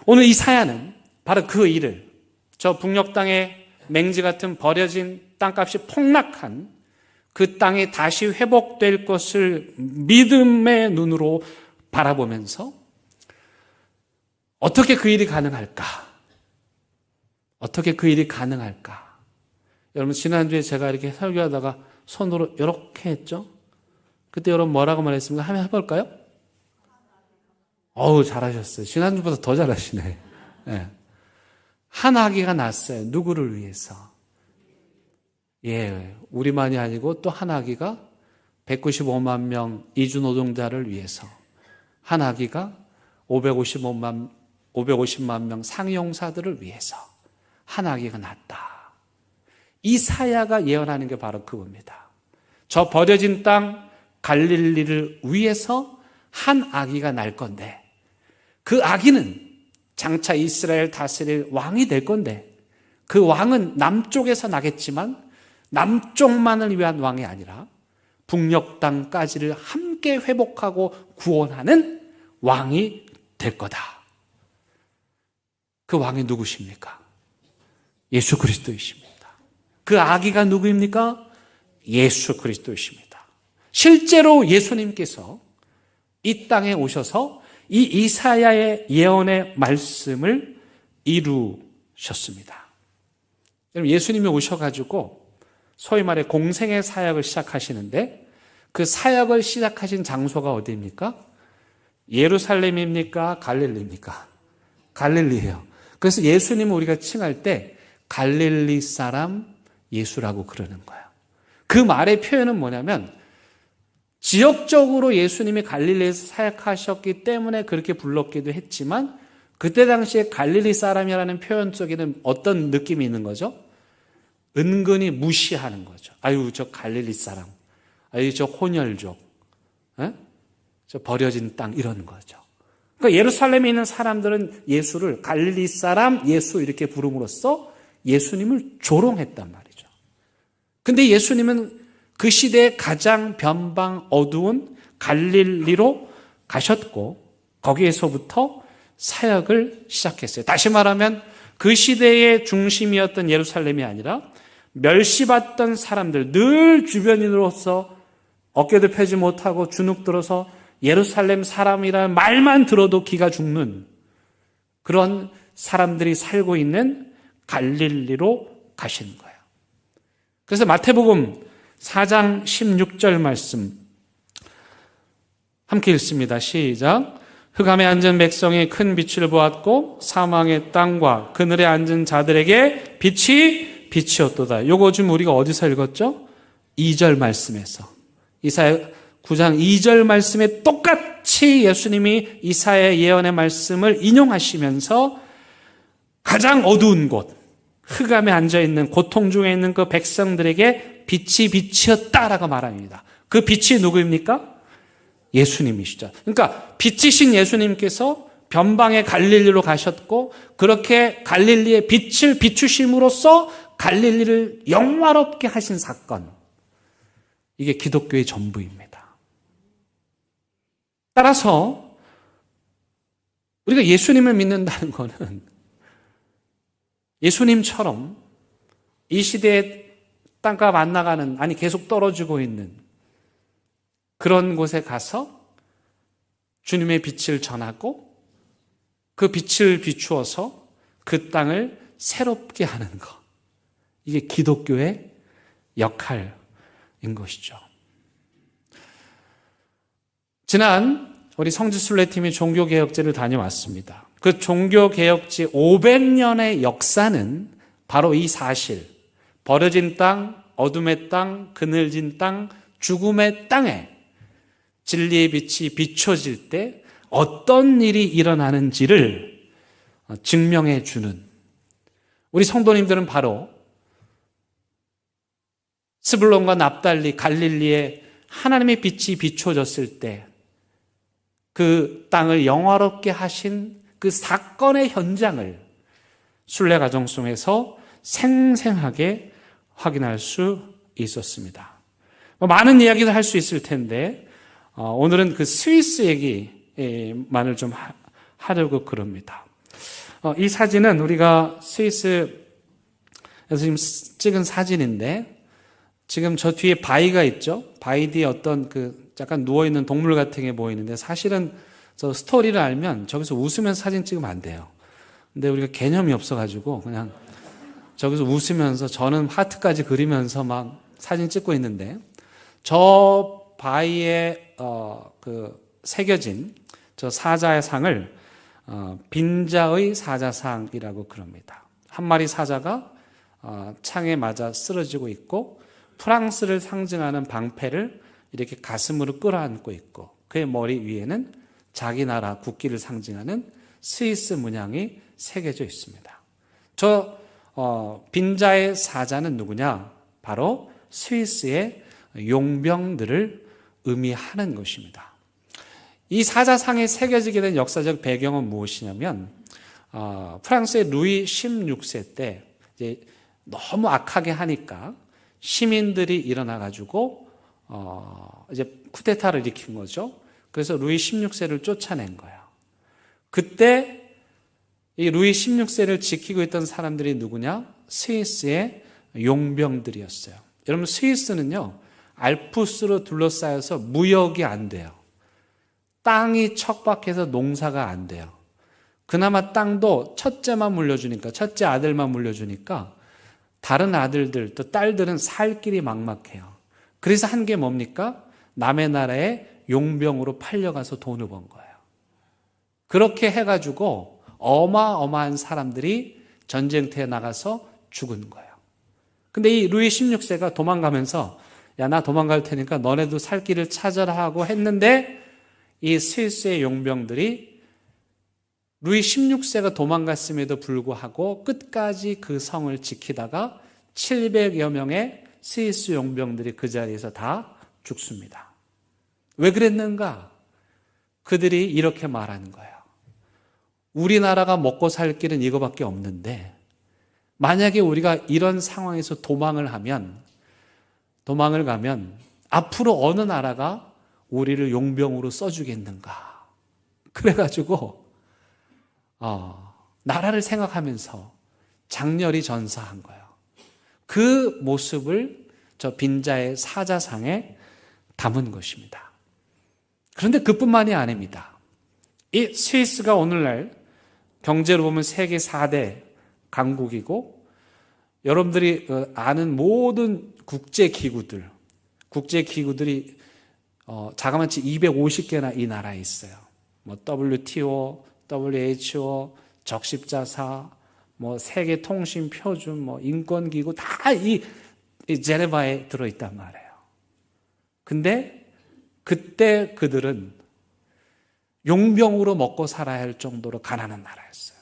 오늘 이 사야는 바로 그 일을, 저 북녘 땅에 맹지 같은 버려진 땅값이 폭락한 그 땅이 다시 회복될 것을 믿음의 눈으로 바라보면서 어떻게 그 일이 가능할까? 어떻게 그 일이 가능할까? 여러분, 지난주에 제가 이렇게 설교하다가 손으로 이렇게 했죠? 그때 여러분 뭐라고 말했습니까? 한번 해볼까요? 어우, 잘하셨어요. 지난주보다 더 잘하시네. 네. 한 아기가 났어요. 누구를 위해서? 예, 우리만이 아니고 또 한 아기가 195만 명 이주 노동자를 위해서, 한 아기가 550만 명 상용사들을 위해서 한 아기가 났다. 이 사야가 예언하는 게 바로 그겁니다. 저 버려진 땅 갈릴리를 위해서 한 아기가 날 건데, 그 아기는 장차 이스라엘 다스릴 왕이 될 건데, 그 왕은 남쪽에서 나겠지만 남쪽만을 위한 왕이 아니라 북녘 땅까지를 함께 회복하고 구원하는 왕이 될 거다. 그 왕이 누구십니까? 예수 그리스도이십니다. 그 아기가 누구입니까? 예수 그리스도이십니다. 실제로 예수님께서 이 땅에 오셔서 이 이사야의 예언의 말씀을 이루셨습니다. 여러분, 예수님이 오셔가지고 소위 말해 공생의 사역을 시작하시는데, 그 사역을 시작하신 장소가 어디입니까? 예루살렘입니까? 갈릴리입니까? 갈릴리예요. 그래서 예수님을 우리가 칭할 때 갈릴리 사람 예수라고 그러는 거예요. 그 말의 표현은 뭐냐면, 지역적으로 예수님이 갈릴리에서 사역하셨기 때문에 그렇게 불렀기도 했지만, 그때 당시에 갈릴리 사람이라는 표현 속에는 어떤 느낌이 있는 거죠? 은근히 무시하는 거죠. 아유, 저 갈릴리 사람, 아유, 저 혼혈족, 저 버려진 땅, 이런 거죠. 그러니까 예루살렘에 있는 사람들은 예수를 갈릴리 사람 예수 이렇게 부름으로써 예수님을 조롱했단 말이죠. 근데 예수님은 그 시대에 가장 변방 어두운 갈릴리로 가셨고, 거기에서부터 사역을 시작했어요. 다시 말하면 그 시대의 중심이었던 예루살렘이 아니라 멸시받던 사람들, 늘 주변인으로서 어깨도 펴지 못하고 주눅 들어서 예루살렘 사람이라는 말만 들어도 기가 죽는 그런 사람들이 살고 있는 갈릴리로 가시는 거예요. 그래서 마태복음 4장 16절 말씀 함께 읽습니다. 시작. 흑암에 앉은 백성이 큰 빛을 보았고 사망의 땅과 그늘에 앉은 자들에게 빛이 빛이었도다. 요거 지금 우리가 어디서 읽었죠? 2절 말씀에서. 이사야 9장 2절 말씀에 똑같이 예수님이 이사야의 예언의 말씀을 인용하시면서 가장 어두운 곳, 흑암에 앉아있는 고통 중에 있는 그 백성들에게 빛이 빛이었다라고 말합니다. 그 빛이 누구입니까? 예수님이시죠. 그러니까 빛이신 예수님께서 변방의 갈릴리로 가셨고 그렇게 갈릴리의 빛을 비추심으로써 갈릴리를 영화롭게 하신 사건, 이게 기독교의 전부입니다. 따라서 우리가 예수님을 믿는다는 것은 예수님처럼 이 시대에 땅과 만나가는, 아니 계속 떨어지고 있는 그런 곳에 가서 주님의 빛을 전하고 그 빛을 비추어서 그 땅을 새롭게 하는 것, 이게 기독교의 역할인 것이죠. 지난 우리 성지순례팀이 종교개혁제를 다녀왔습니다. 그 종교개혁지 500년의 역사는 바로 이 사실, 버려진 땅, 어둠의 땅, 그늘진 땅, 죽음의 땅에 진리의 빛이 비춰질 때 어떤 일이 일어나는지를 증명해 주는, 우리 성도님들은 바로 스불론과 납달리, 갈릴리에 하나님의 빛이 비춰졌을 때 그 땅을 영화롭게 하신 그 사건의 현장을 순례과정 속에서 생생하게 확인할 수 있었습니다. 많은 이야기를 할 수 있을 텐데 오늘은 그 스위스 얘기만을 좀 하려고 그럽니다. 이 사진은 우리가 스위스에서 지금 찍은 사진인데, 지금 저 뒤에 바위가 있죠? 바위 뒤에 어떤 그 약간 누워있는 동물 같은 게 보이는데, 사실은 저 스토리를 알면 저기서 웃으면서 사진 찍으면 안 돼요. 근데 우리가 개념이 없어가지고 그냥 저기서 웃으면서 저는 하트까지 그리면서 막 사진 찍고 있는데, 저 바위에 그 새겨진 저 사자의 상을 빈자의 사자상이라고 그럽니다. 한 마리 사자가 창에 맞아 쓰러지고 있고 프랑스를 상징하는 방패를 이렇게 가슴으로 끌어안고 있고 그의 머리 위에는 자기 나라 국기를 상징하는 스위스 문양이 새겨져 있습니다. 저 빈자의 사자는 누구냐? 바로 스위스의 용병들을 의미하는 것입니다. 이 사자상에 새겨지게 된 역사적 배경은 무엇이냐면 프랑스의 루이 16세 때 이제 너무 악하게 하니까 시민들이 일어나가지고 이제 쿠데타를 일으킨 거죠. 그래서 루이 16세를 쫓아낸 거예요. 그때 이 루이 16세를 지키고 있던 사람들이 누구냐? 스위스의 용병들이었어요. 여러분, 스위스는요 알프스로 둘러싸여서 무역이 안 돼요. 땅이 척박해서 농사가 안 돼요. 그나마 땅도 첫째만 물려주니까, 첫째 아들만 물려주니까 다른 아들들 또 딸들은 살 길이 막막해요. 그래서 한 게 뭡니까? 남의 나라에 용병으로 팔려가서 돈을 번 거예요. 그렇게 해가지고 어마어마한 사람들이 전쟁터에 나가서 죽은 거예요. 근데 이 루이 16세가 도망가면서 야, 나 도망갈 테니까 너네도 살 길을 찾아라 하고 했는데, 이 스위스의 용병들이 루이 16세가 도망갔음에도 불구하고 끝까지 그 성을 지키다가 700여 명의 스위스 용병들이 그 자리에서 다 죽습니다. 왜 그랬는가? 그들이 이렇게 말하는 거예요. 우리나라가 먹고 살 길은 이거밖에 없는데 만약에 우리가 이런 상황에서 도망을 가면 앞으로 어느 나라가 우리를 용병으로 써주겠는가? 그래가지고 나라를 생각하면서 장렬히 전사한 거예요. 그 모습을 저 빈자의 사자상에 담은 것입니다. 그런데 그뿐만이 아닙니다. 이 스위스가 오늘날 경제로 보면 세계 4대 강국이고, 여러분들이 아는 모든 국제기구들이 자그마치 250개나 이 나라에 있어요. 뭐 WTO, WHO, 적십자사, 뭐 세계통신표준, 뭐 인권기구 다 이 제네바에 들어있단 말이에요. 근데 그때 그들은 용병으로 먹고 살아야 할 정도로 가난한 나라였어요.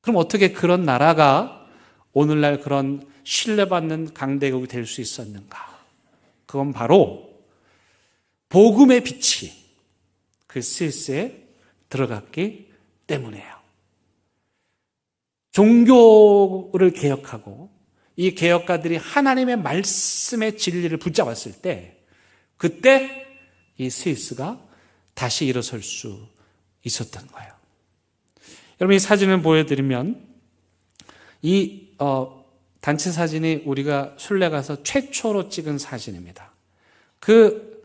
그럼 어떻게 그런 나라가 오늘날 그런 신뢰받는 강대국이 될 수 있었는가? 그건 바로 복음의 빛이 그 스위스에 들어갔기 때문이에요. 종교를 개혁하고 이 개혁가들이 하나님의 말씀의 진리를 붙잡았을 때 그때 이 스위스가 다시 일어설 수 있었던 거예요. 여러분 이 사진을 보여드리면 이 단체 사진이 우리가 순례 가서 최초로 찍은 사진입니다. 그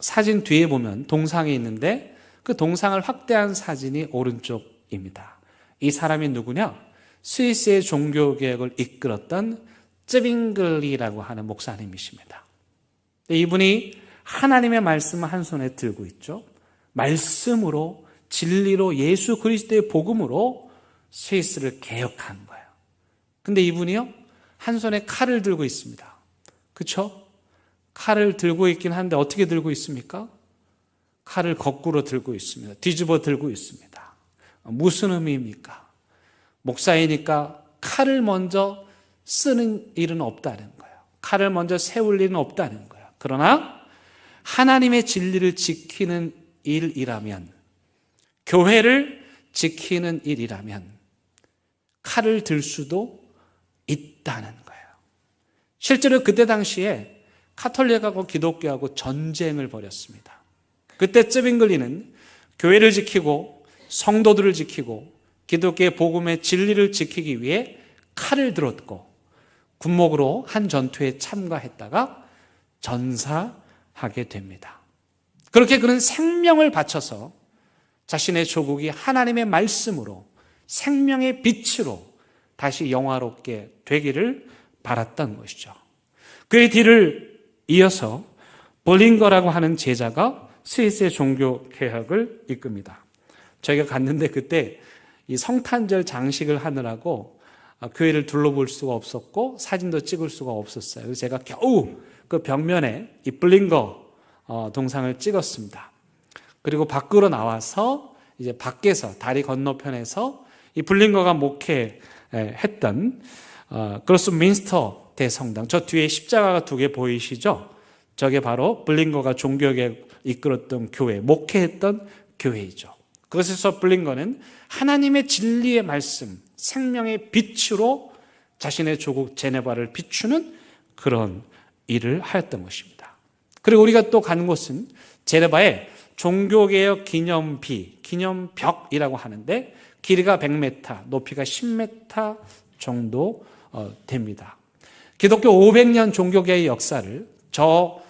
사진 뒤에 보면 동상이 있는데 그 동상을 확대한 사진이 오른쪽입니다. 이 사람이 누구냐? 스위스의 종교개혁을 이끌었던 쯔빙글리라고 하는 목사님이십니다. 이분이 하나님의 말씀을 한 손에 들고 있죠. 말씀으로 진리로 예수 그리스도의 복음으로 스위스를 개혁한 거예요. 근데 이분이요 한 손에 칼을 들고 있습니다. 그렇죠? 칼을 들고 있긴 한데 어떻게 들고 있습니까? 칼을 거꾸로 들고 있습니다. 뒤집어 들고 있습니다. 무슨 의미입니까? 목사이니까 칼을 먼저 쓰는 일은 없다는 거예요. 칼을 먼저 세울 일은 없다는 거예요. 그러나 하나님의 진리를 지키는 일이라면, 교회를 지키는 일이라면 칼을 들 수도 있다는 거예요. 실제로 그때 당시에 카톨릭하고 기독교하고 전쟁을 벌였습니다. 그때 쯔빙글리는 교회를 지키고 성도들을 지키고 기독교의 복음의 진리를 지키기 위해 칼을 들었고 군목으로 한 전투에 참가했다가 전사하게 됩니다. 그렇게 그는 생명을 바쳐서 자신의 조국이 하나님의 말씀으로 생명의 빛으로 다시 영화롭게 되기를 바랐던 것이죠. 그의 뒤를 이어서 볼링거라고 하는 제자가 스위스의 종교 개혁을 이끕니다. 저희가 갔는데 그때 이 성탄절 장식을 하느라고 교회를 둘러볼 수가 없었고 사진도 찍을 수가 없었어요. 그래서 제가 겨우 그 벽면에 이 볼링거 동상을 찍었습니다. 그리고 밖으로 나와서 이제 밖에서 다리 건너편에서 이 볼링거가 목회했던 그로스민스터 대성당, 저 뒤에 십자가가 2개 보이시죠? 저게 바로 볼링거가 종교개혁 이끌었던 교회, 목회했던 교회이죠. 그것에서 볼링거는 하나님의 진리의 말씀, 생명의 빛으로 자신의 조국 제네바를 비추는 그런 일을 하였던 것입니다. 그리고 우리가 또 간 곳은 제네바의 종교개혁 기념비, 기념벽이라고 하는데 길이가 100m, 높이가 10m 정도 됩니다. 기독교 500년 종교개혁의 역사를 저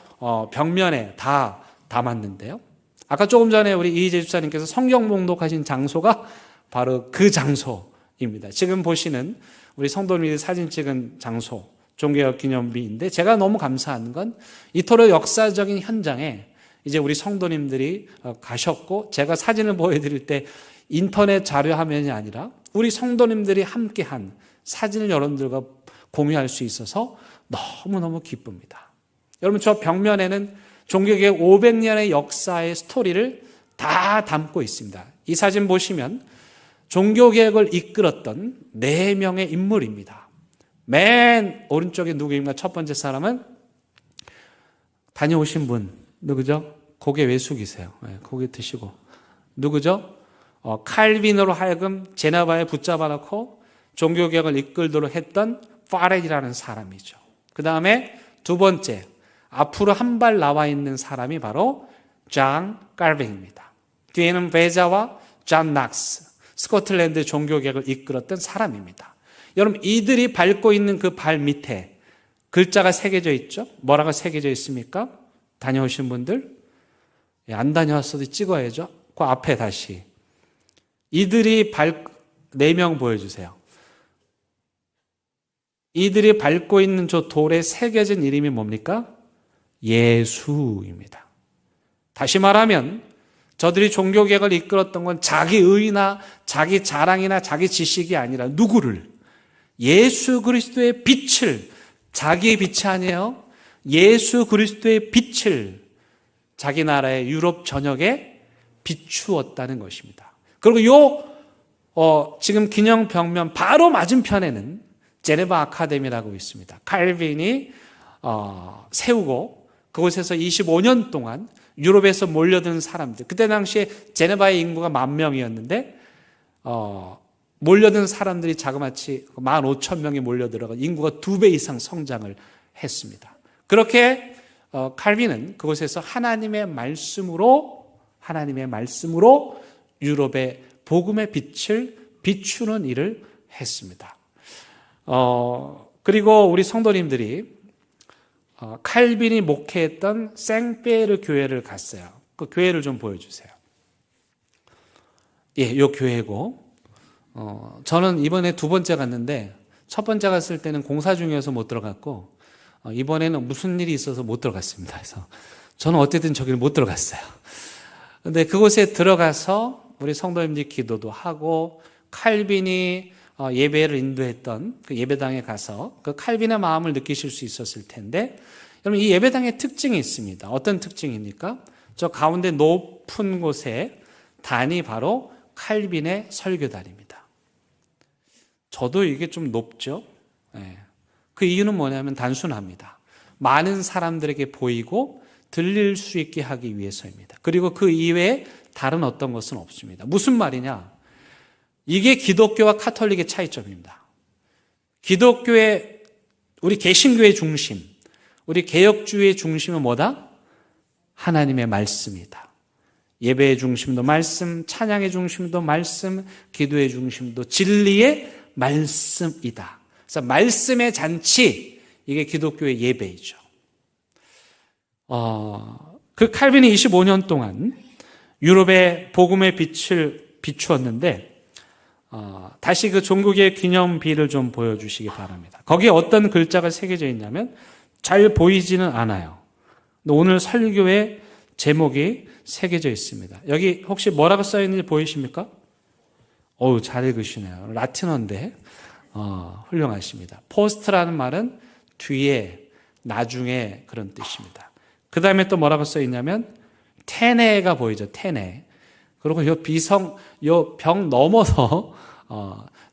벽면에 다 담았는데요. 아까 조금 전에 우리 이희재 집사님께서 성경 봉독하신 장소가 바로 그 장소입니다. 지금 보시는 우리 성도님들이 사진 찍은 장소, 종교개혁 기념비인데 제가 너무 감사한 건 이토록 역사적인 현장에 이제 우리 성도님들이 가셨고 제가 사진을 보여드릴 때 인터넷 자료 화면이 아니라 우리 성도님들이 함께한 사진을 여러분들과 공유할 수 있어서 너무너무 기쁩니다. 여러분 저 벽면에는 종교개혁 500년의 역사의 스토리를 다 담고 있습니다. 이 사진 보시면 종교개혁을 이끌었던 4명의 인물입니다. 맨 오른쪽에 누구입니까? 첫 번째 사람은 다녀오신 분 누구죠? 고개 왜 숙이세요? 고개 드시고 누구죠? 칼빈으로 하여금 제네바에 붙잡아 놓고 종교개혁을 이끌도록 했던 파렐이라는 사람이죠. 그 다음에 두 번째 앞으로 한 발 나와 있는 사람이 바로 존 칼빈입니다. 뒤에는 베자와 존 낙스, 스코틀랜드 종교개혁을 이끌었던 사람입니다. 여러분 이들이 밟고 있는 그 발 밑에 글자가 새겨져 있죠? 뭐라고 새겨져 있습니까? 다녀오신 분들? 안 다녀왔어도 찍어야죠. 그 앞에 다시 이들이 4명 보여주세요. 이들이 밟고 있는 저 돌에 새겨진 이름이 뭡니까? 예수입니다. 다시 말하면 저들이 종교개혁을 이끌었던 건 자기 의나 자기 자랑이나 자기 지식이 아니라 누구를? 예수 그리스도의 빛을, 자기의 빛이 아니에요. 예수 그리스도의 빛을 자기 나라의 유럽 전역에 비추었다는 것입니다. 그리고 지금 기념 벽면 바로 맞은편에는 제네바 아카데미라고 있습니다. 칼빈이 세우고 그곳에서 25년 동안 유럽에서 몰려든 사람들, 그때 당시에 제네바의 인구가 10,000명이었는데 몰려든 사람들이 자그마치 15,000명이 몰려들어가 인구가 2배 이상 성장을 했습니다. 그렇게 칼빈은 그곳에서 하나님의 말씀으로 유럽의 복음의 빛을 비추는 일을 했습니다. 그리고 우리 성도님들이 칼빈이 목회했던 생페르 교회를 갔어요. 그 교회를 좀 보여주세요. 예, 이 교회고, 저는 이번에 2번째 갔는데 첫 번째 갔을 때는 공사 중이어서 못 들어갔고 이번에는 무슨 일이 있어서 못 들어갔습니다. 그래서 저는 어쨌든 저기를 못 들어갔어요. 근데 그곳에 들어가서 우리 성도님들이 기도도 하고 칼빈이 예배를 인도했던 그 예배당에 가서 그 칼빈의 마음을 느끼실 수 있었을 텐데, 여러분 이 예배당의 특징이 있습니다. 어떤 특징입니까? 저 가운데 높은 곳에 단이 바로 칼빈의 설교단입니다. 저도 이게 좀 높죠. 그 이유는 뭐냐면 단순합니다. 많은 사람들에게 보이고 들릴 수 있게 하기 위해서입니다. 그리고 그 이외에 다른 어떤 것은 없습니다. 무슨 말이냐? 이게 기독교와 카톨릭의 차이점입니다. 기독교의, 우리 개신교의 중심, 우리 개혁주의의 중심은 뭐다? 하나님의 말씀이다. 예배의 중심도 말씀, 찬양의 중심도 말씀, 기도의 중심도 진리의 말씀이다. 그래서 말씀의 잔치, 이게 기독교의 예배이죠. 그 칼빈이 25년 동안 유럽의 복음의 빛을 비추었는데, 다시 그 종국의 기념비를 좀 보여주시기 바랍니다. 거기에 어떤 글자가 새겨져 있냐면 잘 보이지는 않아요. 근데 오늘 설교의 제목이 새겨져 있습니다. 여기 혹시 뭐라고 써있는지 보이십니까? 어우, 잘 읽으시네요. 라틴어인데 훌륭하십니다. 포스트라는 말은 뒤에, 나중에 그런 뜻입니다. 그 다음에 또 뭐라고 써있냐면 테네가 보이죠. 테네. 그리고 요 병 넘어서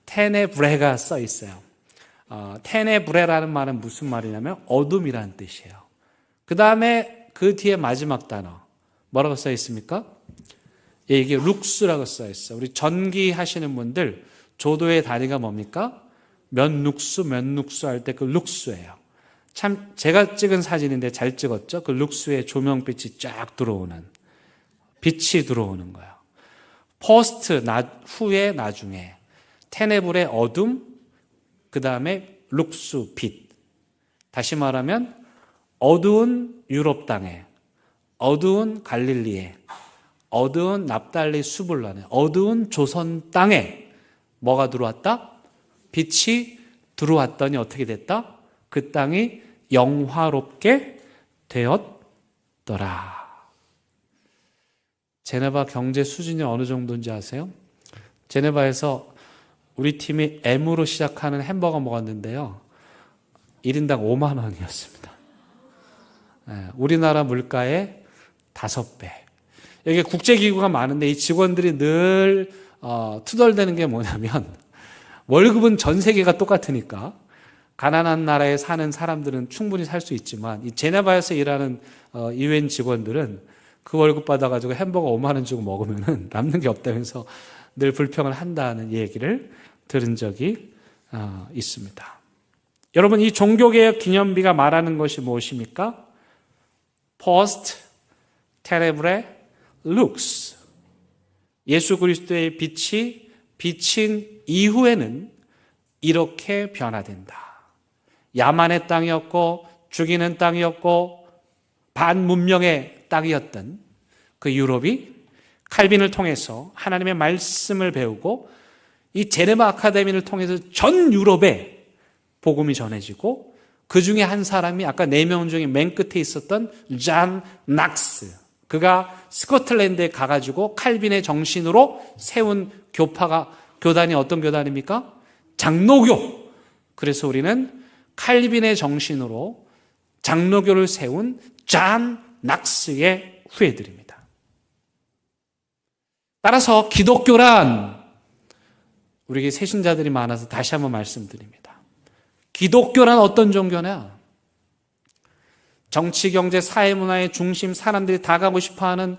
테네브레가 써 있어요. 테네브레라는 말은 무슨 말이냐면 어둠이라는 뜻이에요. 그 다음에 그 뒤에 마지막 단어 뭐라고 써 있습니까? 예, 이게 룩스라고 써 있어요. 우리 전기 하시는 분들 조도의 단위가 뭡니까? 몇 룩스 할 때 그 룩스예요. 참 제가 찍은 사진인데 잘 찍었죠? 그 룩스에 조명빛이 쫙 들어오는, 빛이 들어오는 거예요. 포스트, 후에, 나중에. 테네블의 어둠, 그 다음에 룩스, 빛. 다시 말하면 어두운 유럽 땅에, 어두운 갈릴리에, 어두운 납달리 수불란에, 어두운 조선 땅에 뭐가 들어왔다? 빛이 들어왔더니 어떻게 됐다? 그 땅이 영화롭게 되었더라. 제네바 경제 수준이 어느 정도인지 아세요? 제네바에서 우리 팀이 M으로 시작하는 햄버거 먹었는데요. 1인당 5만 원이었습니다. 우리나라 물가의 5배. 여기 국제기구가 많은데 이 직원들이 늘 투덜대는 게 뭐냐면 월급은 전 세계가 똑같으니까 가난한 나라에 사는 사람들은 충분히 살 수 있지만 이 제네바에서 일하는 UN 직원들은 그 월급 받아가지고 햄버거 5만 원 주고 먹으면 남는 게 없다면서 늘 불평을 한다는 얘기를 들은 적이 있습니다. 여러분, 이 종교개혁 기념비가 말하는 것이 무엇입니까? Post terrible lux. 예수 그리스도의 빛이 비친 이후에는 이렇게 변화된다. 야만의 땅이었고 죽이는 땅이었고 반문명의 땅이었던 그 유럽이 칼빈을 통해서 하나님의 말씀을 배우고 이 제네바 아카데미를 통해서 전 유럽에 복음이 전해지고 그 중에 한 사람이 아까 4명 중에 맨 끝에 있었던 잔 낙스, 그가 스코틀랜드에 가가지고 칼빈의 정신으로 세운 교단이 어떤 교단입니까? 장로교. 그래서 우리는 칼빈의 정신으로 장로교를 세운 잔 낙스의 후예들입니다. 따라서 기독교란 우리에게 새신자들이 많아서 다시 한번 말씀드립니다. 기독교란 어떤 종교냐? 정치, 경제, 사회, 문화의 중심, 사람들이 다 가고 싶어하는,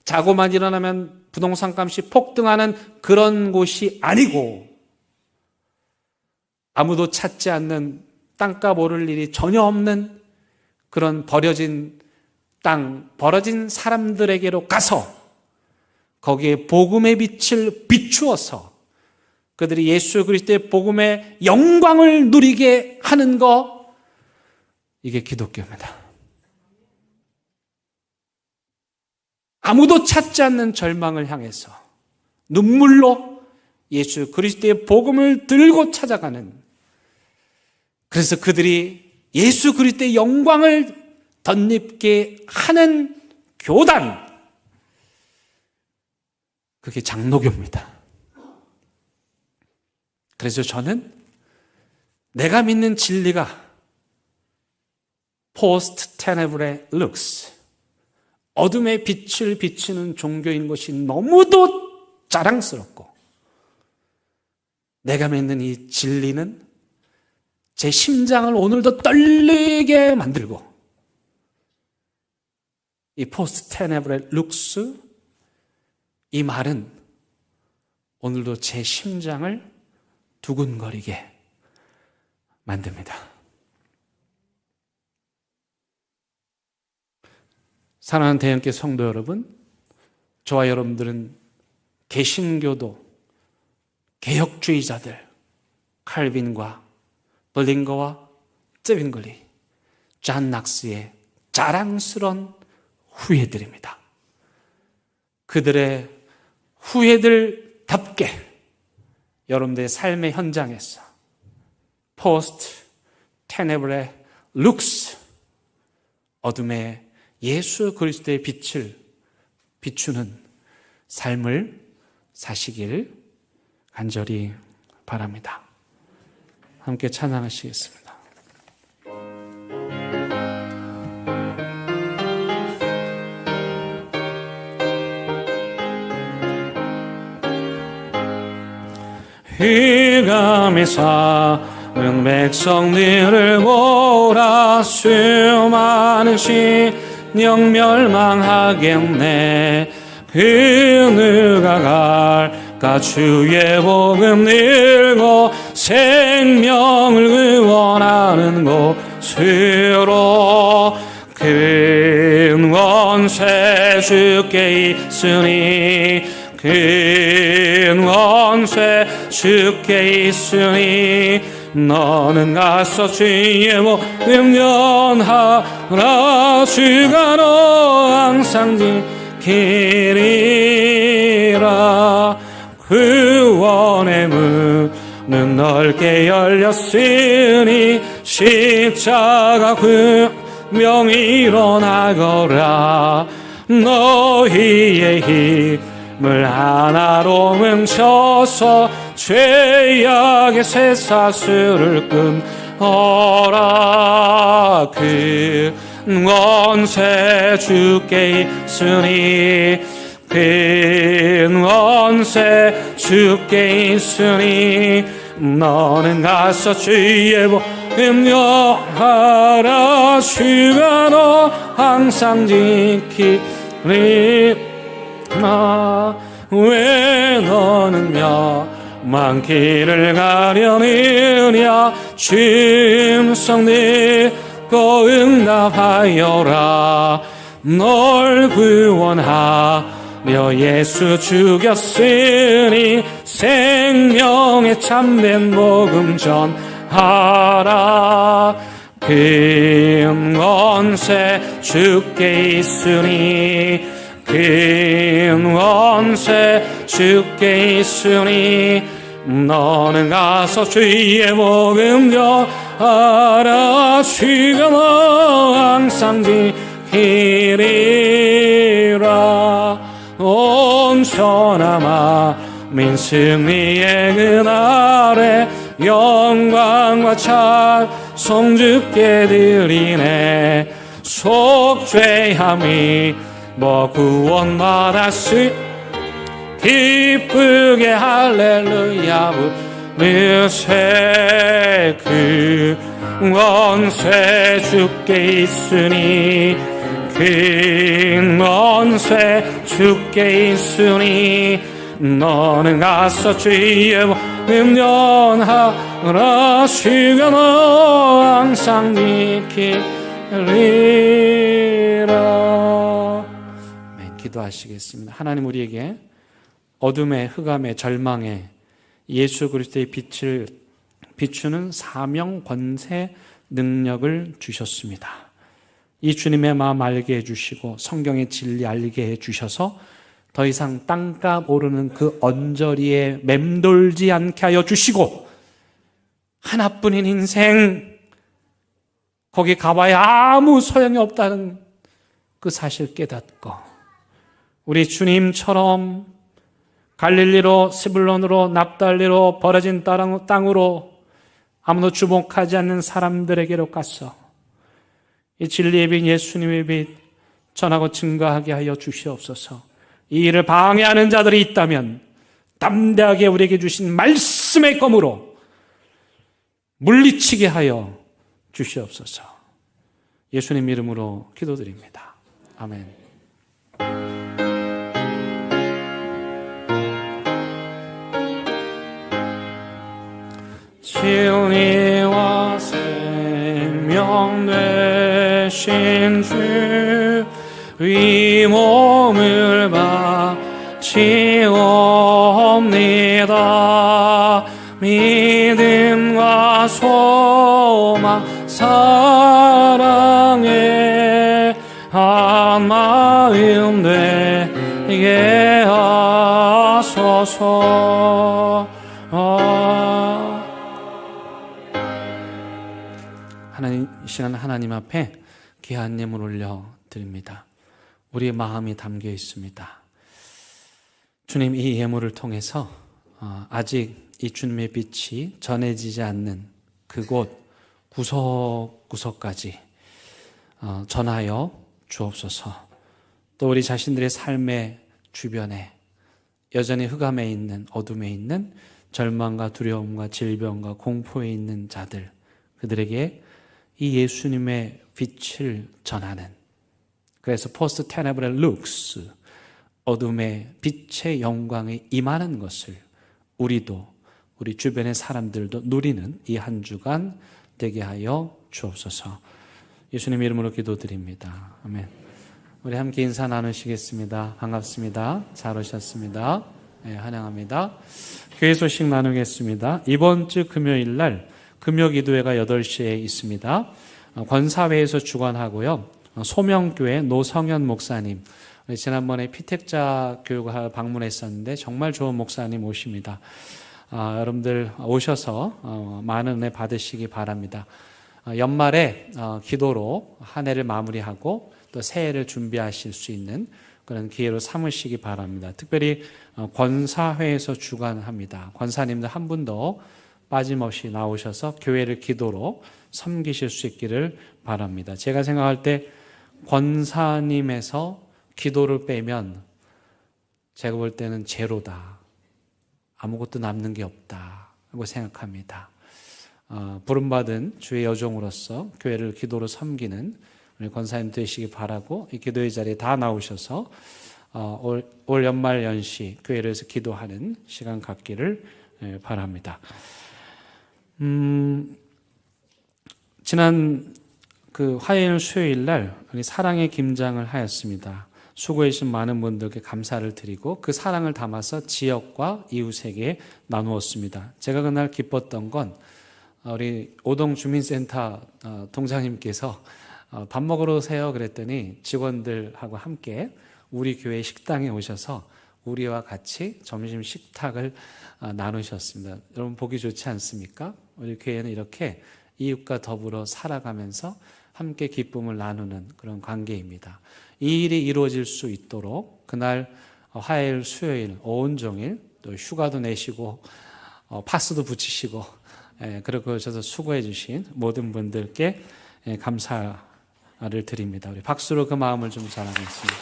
자고만 일어나면 부동산 값이 폭등하는 그런 곳이 아니고, 아무도 찾지 않는, 땅값 오를 일이 전혀 없는 그런 버려진 땅, 버려진 사람들에게로 가서 거기에 복음의 빛을 비추어서 그들이 예수 그리스도의 복음의 영광을 누리게 하는 것, 이게 기독교입니다. 아무도 찾지 않는 절망을 향해서 눈물로 예수 그리스도의 복음을 들고 찾아가는, 그래서 그들이 예수 그리스도의 영광을 덧입게 하는 교단, 그게 장로교입니다. 그래서 저는 내가 믿는 진리가 포스트 테네브레 룩스, 어둠의 빛을 비추는 종교인 것이 너무도 자랑스럽고, 내가 믿는 이 진리는 제 심장을 오늘도 떨리게 만들고, 이 포스트 테네브레 룩스, 이 말은 오늘도 제 심장을 두근거리게 만듭니다. 사랑하는 대형교 성도 여러분, 저와 여러분들은 개신교도 개혁주의자들 칼빈과 벌링거와 쯔빙글리, 잔 낙스의 자랑스러운 후예들입니다. 그들의 후예들답게 여러분들의 삶의 현장에서 포스트 테네브레 룩스, 어둠의 예수 그리스도의 빛을 비추는 삶을 사시길 간절히 바랍니다. 함께 찬양하시겠습니다. 휘감이 사는 백성들을 보라, 수많은 신령 멸망하겠네. 그 누가 갈까? 주의 복음 들고 생명을 구원하는 곳으로. 큰 권세 주께 있으니, 큰 권세 주께 있으니, 너는 가서 주의 복음 전하라. 주가 너 항상 지키리라. 구원의 문은 넓게 열렸으니, 십자가 분명 일어나거라. 너희의 힘을 하나로 뭉쳐서 죄악의 쇠사슬을 끊어라. 그 권세 주께 있으니, 큰 권세 주께 있으니, 너는 가서 주의 복음 전하라. 주가 너 항상 지키리라. 왜 너는 멸망 길을 가려느냐? 주의 음성 듣고 응답하여라. 널 구원하려 예수 죽였으니, 생명의 참된 복음 전하라. 큰 권세 주께 있으니, 큰 권세 주께 있으니, 너는 가서 주의 복음 전하라. 주가 너 항상 지키리라. 온 천하 만민 승리의 그날에 영광과 찬송 주께 드리네. 속죄함이 뭐 구원받았으 기쁘게 할렐루야 의세 그 원쇠 주께 있으니 그 원쇠 주께 있으니 너는 가서 주의 음련하라 주여 너 항상 지키리라. 기도하시겠습니다. 하나님 우리에게 어둠의 흑암의 절망에 예수 그리스도의 빛을 비추는 사명 권세 능력을 주셨습니다. 이 주님의 마음 알게 해주시고 성경의 진리 알게 해주셔서 더 이상 땅값 오르는 그 언저리에 맴돌지 않게 하여 주시고 하나뿐인 인생 거기 가봐야 아무 소용이 없다는 그 사실 깨닫고 우리 주님처럼 갈릴리로 스불론으로 납달리로 벌어진 땅으로 아무도 주목하지 않는 사람들에게로 가서 이 진리의 빛 예수님의 빛 전하고 증거하게 하여 주시옵소서. 이 일을 방해하는 자들이 있다면 담대하게 우리에게 주신 말씀의 검으로 물리치게 하여 주시옵소서. 예수님 이름으로 기도드립니다. 아멘. 진리와 생명 되신 주 이 몸을 바치옵니다. 믿음과 소망 사랑에 한 마음 되게 하소서. 하나님, 이 시간 하나님 앞에 귀한 예물 올려 드립니다. 우리의 마음이 담겨 있습니다. 주님, 이 예물을 통해서 아직 이 주님의 빛이 전해지지 않는 그곳 구석구석까지 전하여 주옵소서. 또 우리 자신들의 삶의 주변에 여전히 흑암에 있는 어둠에 있는 절망과 두려움과 질병과 공포에 있는 자들, 그들에게 이 예수님의 빛을 전하는, 그래서 포스트 테네브렐 룩스, 어둠의 빛의 영광에 임하는 것을 우리도 우리 주변의 사람들도 누리는 이 한 주간 되게 하여 주옵소서. 예수님 이름으로 기도드립니다. 아멘. 우리 함께 인사 나누시겠습니다. 반갑습니다. 잘 오셨습니다. 네, 환영합니다. 교회 소식 나누겠습니다. 이번 주 금요일 날 금요기도회가 8시에 있습니다. 권사회에서 주관하고요. 소명교회 노성현 목사님, 지난번에 피택자 교육을 방문했었는데 정말 좋은 목사님 오십니다. 여러분들 오셔서 많은 은혜 받으시기 바랍니다. 연말에 기도로 한 해를 마무리하고 또 새해를 준비하실 수 있는 그런 기회로 삼으시기 바랍니다. 특별히 권사회에서 주관합니다. 권사님들 한 분도 빠짐없이 나오셔서 교회를 기도로 섬기실 수 있기를 바랍니다. 제가 생각할 때 권사님에서 기도를 빼면 제가 볼 때는 제로다. 아무것도 남는 게 없다고 생각합니다. 부름받은 주의 여종으로서 교회를 기도로 섬기는 우리 권사님 되시기 바라고 이 기도의 자리에 다 나오셔서 올 연말 연시 교회를 해서 기도하는 시간 갖기를 바랍니다. 지난 화요일 수요일 날 우리 사랑의 김장을 하였습니다. 수고해 주신 많은 분들께 감사를 드리고 그 사랑을 담아서 지역과 이웃에게 나누었습니다. 제가 그날 기뻤던 건 우리 오동 주민센터 동장님께서 밥 먹으러 오세요 그랬더니 직원들하고 함께 우리 교회 식당에 오셔서 우리와 같이 점심 식탁을 나누셨습니다. 여러분 보기 좋지 않습니까? 우리 교회는 이렇게 이웃과 더불어 살아가면서 함께 기쁨을 나누는 그런 관계입니다. 이 일이 이루어질 수 있도록 그날 화요일, 수요일, 온종일 또 휴가도 내시고 파스도 붙이시고 그렇게 오셔서 수고해 주신 모든 분들께 감사를 드립니다. 우리 박수로 그 마음을 좀 전하겠습니다.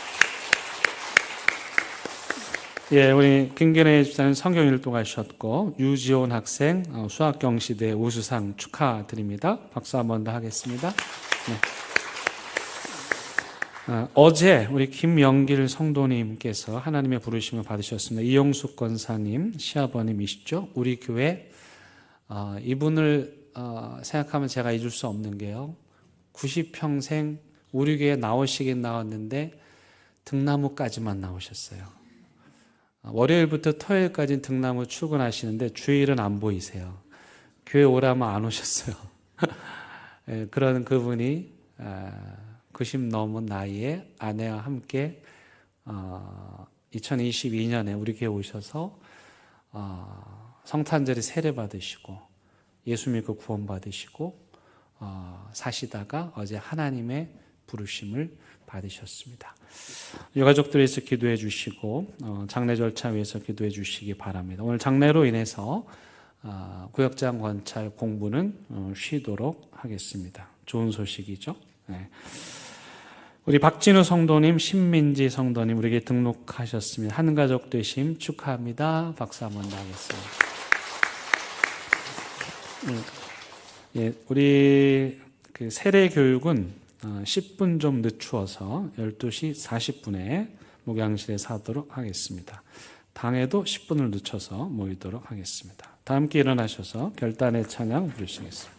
예, 우리 김근혜 집사님 성경 일독 하셨고 유지원 학생 수학 경시대 우수상 축하드립니다. 박수 한번 더 하겠습니다. 네. 어제 우리 김영길 성도님께서 하나님의 부르심을 받으셨습니다. 이용숙 권사님 시아버님이시죠. 우리 교회 이분을 생각하면 제가 잊을 수 없는 게요. 90평생 우리 교회에 나오시긴 나왔는데 등나무까지만 나오셨어요. 월요일부터 토요일까지는 등나무 출근하시는데 주일은 안 보이세요. 교회 오라면 안 오셨어요. 그런 그분이 90 넘은 나이에 아내와 함께 2022년에 우리 교회 오셔서 성탄절에 세례 받으시고 예수 믿고 구원 받으시고 사시다가 어제 하나님의 부르심을 받으셨습니다. 유가족들 위해서 기도해 주시고 장례 절차 위해서 기도해 주시기 바랍니다. 오늘 장례로 인해서 구역장 관찰 공부는 쉬도록 하겠습니다. 좋은 소식이죠. 네. 우리 박진우 성도님, 신민지 성도님 우리에게 등록하셨습니다. 한 가족 되심 축하합니다. 박수 한번 나겠습니다. 예, 우리 그 세례 교육은 10분 좀 늦추어서 12시 40분에 목양실에서 하도록 하겠습니다. 당에도 10분을 늦춰서 모이도록 하겠습니다. 다 함께 일어나셔서 결단의 찬양 부르시겠습니다.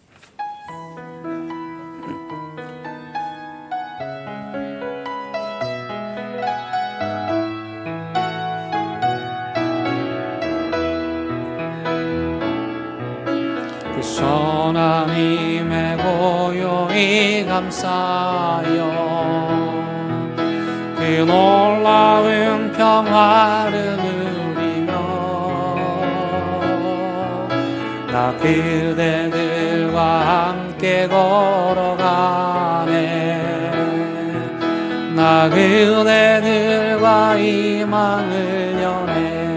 하나님의 고요히 감사여 그 놀라운 평화를 누리며 나 그대들과 함께 걸어가네 나 그대들과 희망을 여네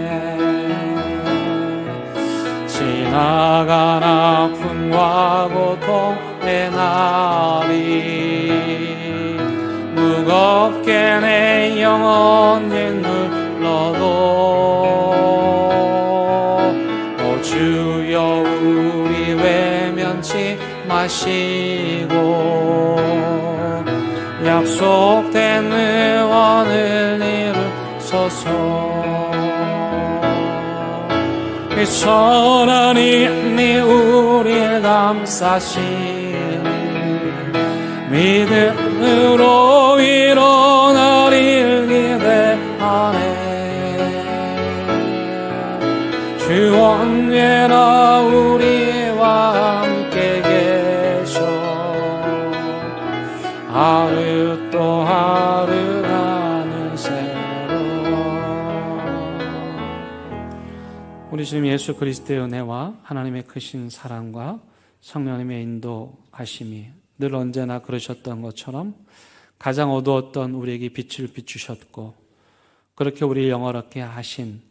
지나간 아픔과 고통의 날이 무겁게 내 영혼을 눌러도 오 주여 우리 외면치 마시고 약속된 의원을 이루소서 하나님이 우리를 감싸시니 믿음으로 일어나리를 기대하네 주 언제나 우리와 함께 계셔 하루 또 하루 나는 새로 우리 주님 예수 그리스도의 은혜와 하나님의 크신 사랑과 성령님의 인도하심이 늘 언제나 그러셨던 것처럼 가장 어두웠던 우리에게 빛을 비추셨고 그렇게 우리를 영원하게 하신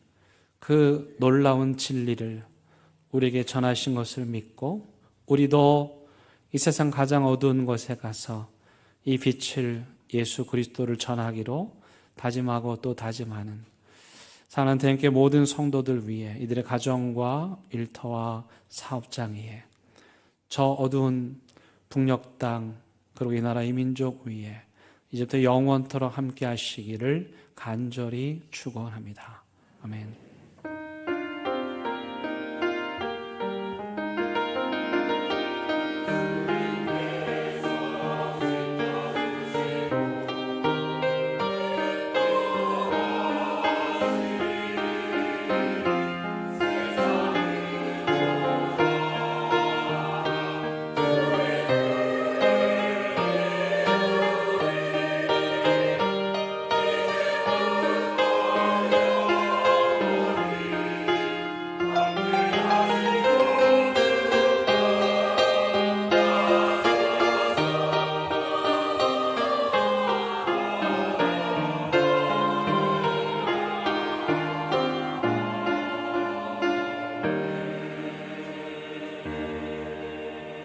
그 놀라운 진리를 우리에게 전하신 것을 믿고 우리도 이 세상 가장 어두운 곳에 가서 이 빛을 예수 그리스도를 전하기로 다짐하고 또 다짐하는 사랑하는 대형교회 모든 성도들 위해 이들의 가정과 일터와 사업장 위에 저 어두운 북녘 땅 그리고 이 나라 이 민족 위에 이제부터 영원토록 함께 하시기를 간절히 축원합니다. 아멘.